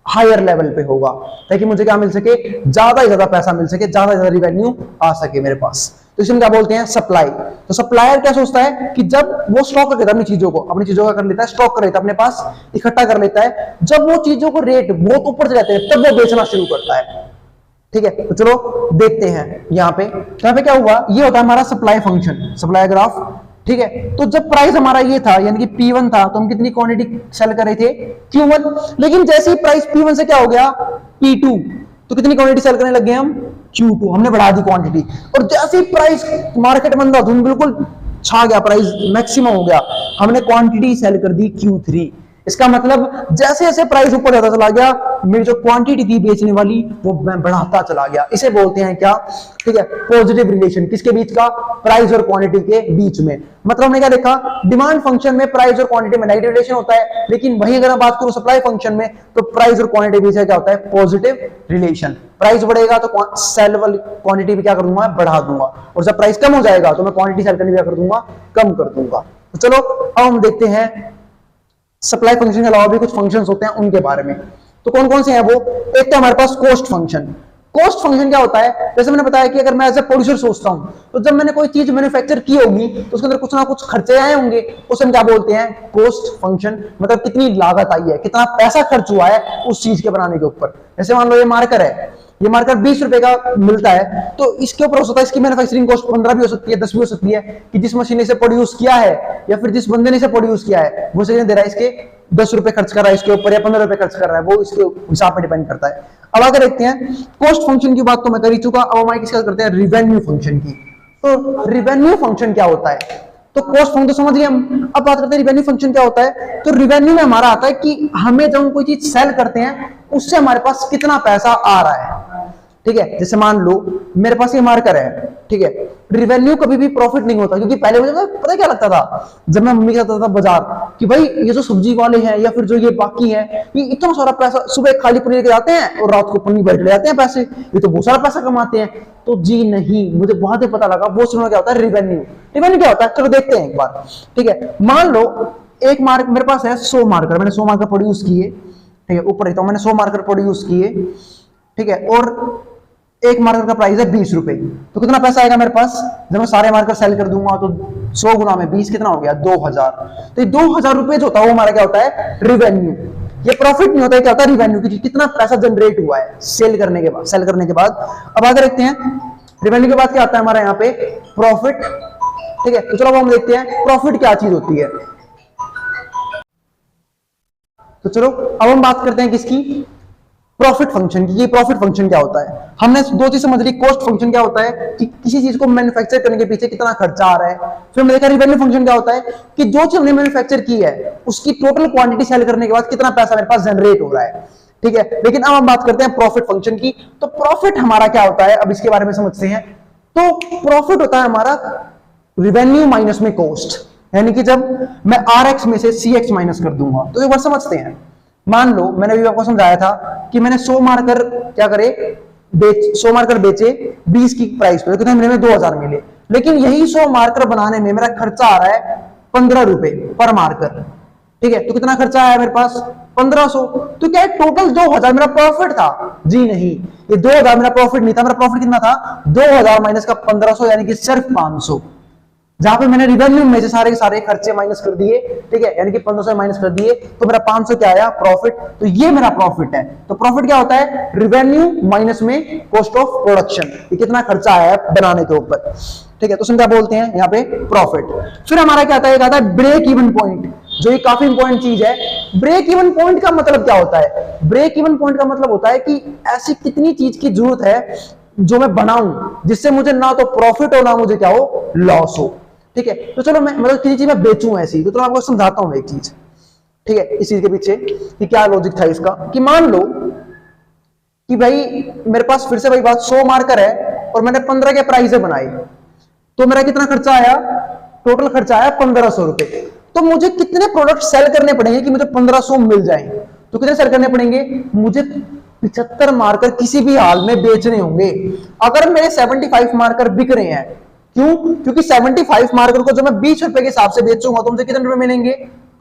हायर लेवल पे होगा, ताकि मुझे क्या मिल सके? ज्यादा से ज्यादा पैसा मिल सके, ज्यादा से ज्यादा रिवेन्यू आ सके मेरे पास। तो इसे हम क्या बोलते हैं? सप्लाई। तो सप्लायर क्या सोचता है कि जब वो स्टॉक कर लेता है अपनी चीजों का कर लेता है, स्टॉक कर लेता है, अपने पास इकट्ठा कर लेता है, जब वो चीजों को रेट बहुत ऊपर से जाते हैं तब वो बेचना शुरू करता है, ठीक है। तो चलो देखते हैं यहाँ पे क्या हुआ। ये होता है हमारा सप्लाई फंक्शन, सप्लाई ग्राफ, ठीक है। तो जब प्राइस हमारा ये था, यानी कि P1 था, तो हम कितनी क्वांटिटी सेल कर रहे थे? Q1। लेकिन जैसे ही प्राइस P1 से क्या हो गया? P2, तो कितनी क्वांटिटी सेल करने लग गए हम? Q2। हमने बढ़ा दी क्वांटिटी। और जैसे ही प्राइस मार्केट में अंधा धुंध बिल्कुल छा गया, प्राइस मैक्सिमम हो गया, हमने क्वांटिटी सेल कर दी Q3। इसका मतलब जैसे जैसे प्राइस ऊपर जाता चला गया, मेरी जो क्वांटिटी थी बेचने वाली वो मैं बढ़ाता चला गया। इसे बोलते हैं क्या? ठीक है, पॉजिटिव रिलेशन। किसके बीच का? प्राइस और क्वांटिटी के बीच में। मतलब हमने क्या देखा? डिमांड फंक्शन में प्राइस और क्वांटिटी में नेगेटिव रिलेशन होता है, लेकिन वही अगर मैं बात करूं सप्लाई फंक्शन में, तो प्राइस और क्वांटिटी बीच में क्या होता है? Positive relation. प्राइस बढ़ेगा तो सेलेबल क्वांटिटी भी क्या कर दूंगा? बढ़ा दूंगा। और जब प्राइस कम हो जाएगा तो मैं क्वांटिटी सेल करनी क्या कर दूंगा? कम कर दूंगा। तो चलो अब हम देखते हैं सप्लाई फंक्शन के अलावा भी कुछ फंक्शंस होते हैं उनके बारे में। तो कौन कौन से हैं वो? एक तो हमारे पास कॉस्ट फंक्शन। कॉस्ट फंक्शन क्या होता है, जैसे मैंने बताया कि अगर मैं एज ए प्रोड्यूसर सोचता हूं, तो जब मैंने कोई चीज मैन्युफैक्चर की होगी तो उसके अंदर कुछ ना कुछ खर्चे आए होंगे, उसे हम क्या बोलते हैं, कॉस्ट फंक्शन। मतलब कितनी लागत आई है, कितना पैसा खर्च हुआ है उस चीज के बनाने के ऊपर। जैसे मान लो ये मार्कर है, ये मार्कर 20 रुपए का मिलता है, तो इसके ऊपर हो सकता है इसकी मैन्युफैक्चरिंग कॉस्ट 15 भी हो सकती है, 10 भी हो सकती है, कि जिस मशीन ने इसे प्रोड्यूस किया है या फिर जिस बंदे ने इसे प्रोड्यूस किया है वो से दे रहा है इसके 10 रुपए खर्च कर रहा है इसके ऊपर या 15 रुपए खर्च कर रहा है, वो इसके हिसाब पे डिपेंड करता है। अब अगर देखते हैं कॉस्ट फंक्शन की बात तो मैं कर ही चुका, अब हमारे किसका करते हैं, रिवेन्यू फंक्शन की। तो रिवेन्यू फंक्शन क्या होता है, तो कॉस्ट फंक्शन तो समझ गए हम, अब बात करते हैं रिवेन्यू फंक्शन क्या होता है। तो रिवेन्यू में हमारा आता है कि हमें जब हम कोई चीज सेल करते हैं उससे हमारे पास कितना पैसा आ रहा है, ठीक है। जैसे मान लो मेरे पास ये मार्कर है, ठीक है, रिवेन्यू कभी भी प्रॉफिट नहीं होता, क्योंकि पहले मुझे पता क्या लगता था जब मैं मम्मी के साथ था बाजार, कि भाई ये जो सब्जी वाले हैं या फिर जो ये बाकी है, ये इतना सारा पैसा सुबह खाली पनीर के जाते हैं और रात को पनीर भर के ले जाते हैं पैसे, ये तो बहुत सारा पैसा कमाते हैं। तो जी नहीं, मुझे बहुत ही पता लगा वो सुनना क्या होता है, रिवेन्यू। रिवेन्यू क्या होता है, चलो देखते हैं एक बार, ठीक है। मान लो एक मार्क मेरे पास है 100 मार्कर, मैंने 100 मार्कर प्रोड्यूस किए, ठीक है, ऊपर रहता हूं, मैंने 100 मार्कर प्रोड्यूस किए, ठीक है, और एक मार्कर का प्राइस है 20 रुपए, तो कितना पैसा आएगा मेरे पास, जब मैं सारे मार्कर सेल कर दूंगा तो 100 गुना में 20 कितना हो गया, 2000। तो 2000 रुपए जो होता है वो हमारा क्या होता है, रिवेन्यू। ये प्रॉफिट नहीं होता है, क्या होता है, रिवेन्यू, कि कितना पैसा जनरेट हुआ है सेल करने के बाद। अब आगे देखते हैं रिवेन्यू के बाद क्या आता है हमारा यहाँ पे, प्रॉफिट, ठीक है। तो चलो हम देखते हैं प्रॉफिट क्या चीज होती है। तो चलो अब हम बात करते हैं किसकी, प्रॉफिट फंक्शन की। ये प्रॉफिट फंक्शन क्या होता है, हमने दो चीज समझ ली, कॉस्ट फंक्शन क्या होता है कि किसी चीज को मैन्युफैक्चर करने के पीछे कितना खर्चा आ रहा है, फिर हमने देखा रिवेन्यू फंक्शन क्या होता है कि जो चीज हमने मैन्युफैक्चर की है उसकी टोटल क्वांटिटी सेल करने के बाद कितना पैसा मेरे पास जनरेट हो रहा है, ठीक है। लेकिन अब हम बात करते हैं प्रॉफिट फंक्शन की। तो प्रॉफिट हमारा क्या होता है, अब इसके बारे में समझते हैं। तो प्रॉफिट होता है हमारा रिवेन्यू माइनस में कॉस्ट, यानी कि जब मैं RX में से CX माइनस कर दूंगा। तो एक बार समझते हैं, मान लो मैंने अभी आपको समझाया था कि मैंने 100 मार्कर क्या करे, 100 मार्कर बेचे 20 की प्राइस पे, तो कितने मिले में 2000 मिले। लेकिन यही 100 मार्कर बनाने में मेरा खर्चा आ रहा है 15 रुपए पर मार्कर, ठीक है। तो कितना खर्चा आया मेरे पास, 1500। तो क्या है, टोटल 2000 मेरा प्रॉफिट था, जी नहीं, ये 2000 मेरा प्रॉफिट नहीं था। मेरा प्रॉफिट कितना था, 2000 माइनस का 1500, यानी कि सिर्फ 500। जहां पे मैंने रिवेन्यू में से सारे के सारे खर्चे माइनस कर दिए, ठीक है, यानी कि 1500 माइनस कर दिए, तो मेरा 500 क्या आया, प्रॉफिट। तो ये मेरा प्रॉफिट है। तो प्रॉफिट क्या होता है, रिवेन्यू माइनस में कॉस्ट ऑफ प्रोडक्शन, ये कितना खर्चा आया है बनाने के ऊपर, ठीक है। तो क्या बोलते हैं यहाँ पे, प्रॉफिट। फिर हमारा क्या आता है, ब्रेक इवन पॉइंट, जो ये काफी इंपॉर्टेंट चीज है। ब्रेक इवन पॉइंट का मतलब क्या होता है, ब्रेक इवन पॉइंट का मतलब होता है कि ऐसी कितनी चीज की जरूरत है जो मैं बनाऊं जिससे मुझे ना तो प्रॉफिट हो ना मुझे क्या हो, लॉस हो, ठीक है। तो चलो मैं मतलब किसी चीज में बेचूं ऐसी, तो आपको समझाता हूं एक चीज, ठीक है, इस चीज के पीछे कि क्या लॉजिक था इसका। कि मान लो कि भाई मेरे पास फिर से भाई बात 100 मार्कर है और मैंने 15 के प्राइस बनाए, तो मेरा कितना खर्चा आया, टोटल खर्चा आया 1500 रुपए। तो मुझे कितने प्रोडक्ट सेल करने पड़ेंगे कि मुझे 1500 मिल जाए, तो कितने सेल करने पड़ेंगे, मुझे 75 मार्कर किसी भी हाल में बेचने होंगे। अगर मेरे 75 मार्कर बिक रहे हैं, क्यों, क्योंकि 75 मार्कर को जो मैं 20 रुपए के हिसाब से बेचूंगा तो मुझे कितने रुपए मिलेंगे,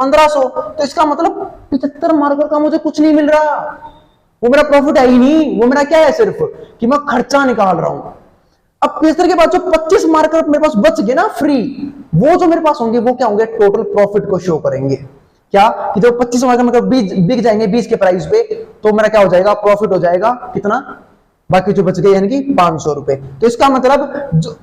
1500। तो इसका मतलब 75 मार्कर का मुझे कुछ नहीं मिल रहा, वो मेरा प्रॉफिट है ही नहीं, वो मेरा क्या है, सिर्फ कि मैं खर्चा निकाल रहा हूं। अब 75 के बाद जो 25 मार्कर मेरे पास बच गए ना फ्री, वो जो मेरे पास होंगे वो क्या होंगे, टोटल प्रॉफिट को शो करेंगे। क्या कि जब 25 मार्कर मतलब बिक जाएंगे 20 के प्राइस पे, तो मेरा क्या हो जाएगा, प्रॉफिट हो जाएगा कितना, बाकी जो बच गए यानी कि 500 रुपए। तो इसका मतलब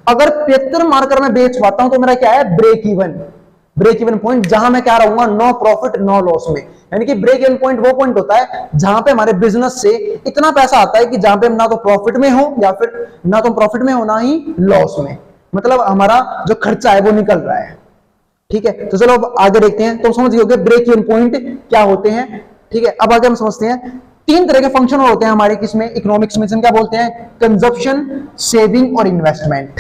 अगर 75 मार्कर में बेच पाता हूं तो मेरा क्या है, ब्रेक इवन पॉइंट, जहां मैं क्या रहूंगा, नो प्रॉफिट नो लॉस में। यानी कि ब्रेक इवन पॉइंट वो पॉइंट होता है जहां पे हमारे बिजनेस से इतना पैसा आता है कि जहां पे हम ना तो प्रॉफिट में हो या फिर ना तो प्रॉफिट में हो ना ही लॉस में, मतलब हमारा जो खर्चा है वो निकल रहा है, ठीक है। तो चलो अब आगे देखते हैं। तो समझ गए ब्रेक इवन पॉइंट क्या होते हैं, ठीक है। अब आगे हम समझते हैं 3 तरह के फंक्शन होते हैं हमारे किसमें, इकोनॉमिक्स में, क्या बोलते हैं, कंजप्शन, सेविंग और इन्वेस्टमेंट,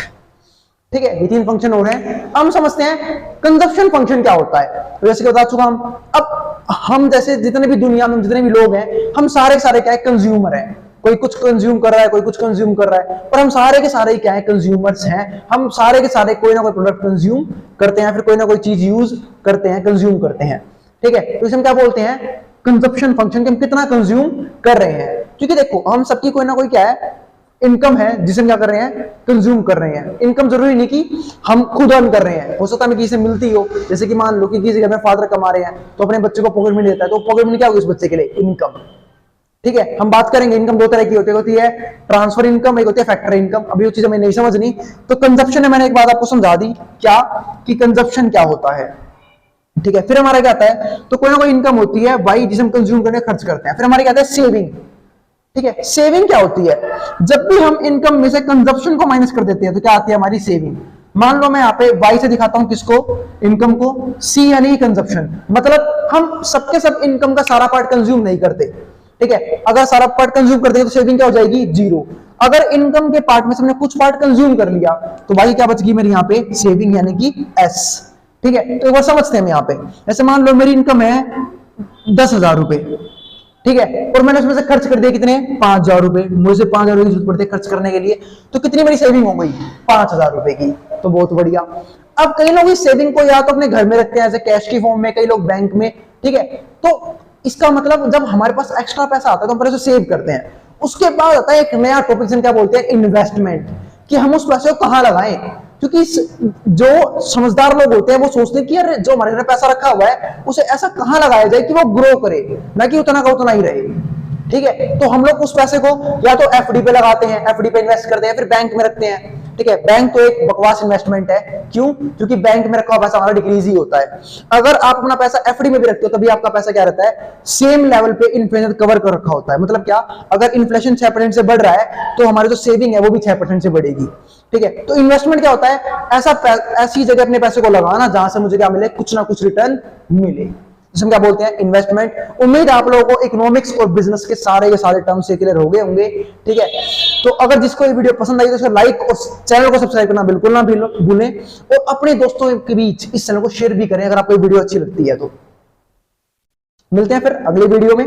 ठीक है। ये 3 फंक्शन हो रहे हैं। हम समझते हैं कंजप्शन फंक्शन क्या होता है। तो जैसे कि बता चुका हम, अब हम जैसे जितने भी दुनिया में जितने भी लोग हैं, हम सारे सारे क्या है, कंज्यूमर हैं। कोई कुछ कंज्यूम कर रहा है, कोई कुछ कंज्यूम कर रहा है, पर हम सारे के सारे क्या है, कंज्यूमर्स हैं। हम सारे के सारे कोई ना कोई प्रोडक्ट कंज्यूम करते हैं, फिर कोई ना कोई चीज यूज करते हैं, कंज्यूम करते हैं, ठीक है। तो इसे हम क्या बोलते हैं, कंजप्शन फंक्शन, कि हम कितना कंज्यूम कर रहे हैं। क्योंकि देखो हम सबकी कोई ना कोई क्या है, इनकम है जिसे हम क्या कर रहे हैं, कंज्यूम कर रहे हैं। इनकम जरूरी नहीं कि हम खुद अर्न कर रहे हैं, हो सकता है किसी से मिलती हो, जैसे कि मान लो कि किसी घर में फादर कमा रहे हैं तो अपने बच्चे को पॉकेट मनी देता है, तो पॉकेट मनी क्या होगी उस बच्चे के लिए, इनकम। ठीक है, हम बात करेंगे इनकम दो तरह की होती है ट्रांसफर इनकम, एक होती है फैक्टर इनकम। अभी वो चीज हमें नहीं समझनी, तो कंजप्शन है, मैंने एक बात आपको समझा दी क्या कि कंजप्शन क्या होता है। ठीक है, फिर हमारा क्या आता है, तो कोई ना कोई इनकम होती है भाई जिसे हम कंज्यूम करने खर्च करते हैं। फिर हमारे क्या आता है, सेविंग। ठीक है, सेविंग क्या होती है, जब भी हम इनकम में से कंजप्शन को माइनस कर देते हैं तो क्या आती है हमारी सेविंग। मान लो मैं यहाँ पे वाई से दिखाता हूं किसको, इनकम को, सी यानी कंजप्शन, मतलब हम सबके सब इनकम का सारा पार्ट कंज्यूम नहीं करते। ठीक है, अगर सारा पार्ट कंज्यूम कर देंगे तो सेविंग क्या हो जाएगी, जीरो। अगर इनकम के पार्ट में से हमने कुछ पार्ट कंज्यूम कर लिया तो भाई क्या बच गई मेरी यहाँ पे, सेविंग यानी कि एस। ठीक है, तो एक बार समझते हैं हम यहाँ पे, जैसे मान लो मेरी इनकम है 10,000 रुपए, ठीक है, और मैंने उसमें से खर्च कर दिया कितने, 5,000 रुपए। मुझे 5,000 रुपए की जरूरत पड़ती है खर्च करने के लिए, तो कितनी मेरी सेविंग हो गई, 5,000 रुपए की। तो बहुत बढ़िया। अब कई लोग इस सेविंग को या तो अपने घर में रखते हैं ऐसे कैश की फॉर्म में, कई लोग बैंक में। ठीक है, तो इसका मतलब जब हमारे पास एक्स्ट्रा पैसा आता है तो हम पहले सेव करते हैं। उसके बाद आता है एक नया टॉपिक जिसे क्या बोलते हैं, इन्वेस्टमेंट, कि हम उस पैसे को कहां लगाएं। क्योंकि जो समझदार लोग होते हैं वो सोचते हैं कि यार जो हमारे घर पैसा रखा हुआ है उसे ऐसा कहां लगाया जाए कि वो ग्रो करे, ना कि उतना का उतना ही रहे। ठीक है, तो हम लोग उस पैसे को या तो एफडी पे लगाते हैं, एफडी पे इन्वेस्ट करते हैं, फिर बैंक में रखते हैं। ठीक है, बैंक तो एक बकवास इन्वेस्टमेंट है, क्यों, क्योंकि बैंक में रखा हुआ पैसा हमारा डिक्रीज ही होता है। अगर आप अपना पैसा एफडी में भी रखते हो तभी आपका पैसा क्या रहता है, सेम लेवल पे इन्फ्लेशन कवर कर रखा होता है। मतलब क्या, अगर इन्फ्लेशन 6% से बढ़ रहा है तो हमारी जो सेविंग है वो भी 6% से बढ़ेगी। ठीक है, तो इन्वेस्टमेंट क्या होता है, ऐसी जगह अपने पैसे को लगाना जहां से मुझे क्या मिले, कुछ ना कुछ रिटर्न मिले, जिसमें क्या बोलते हैं, इन्वेस्टमेंट। उम्मीद है आप लोगों को इकोनॉमिक्स और बिजनेस के सारे टर्म्स से क्लियर हो गए होंगे। ठीक है, तो अगर जिसको ये वीडियो पसंद आई तो उसको लाइक और चैनल को सब्सक्राइब करना बिल्कुल ना भूलें, और अपने दोस्तों के बीच इस चैनल को शेयर भी करें अगर आपको ये वीडियो अच्छी लगती है तो। मिलते हैं फिर अगले वीडियो में।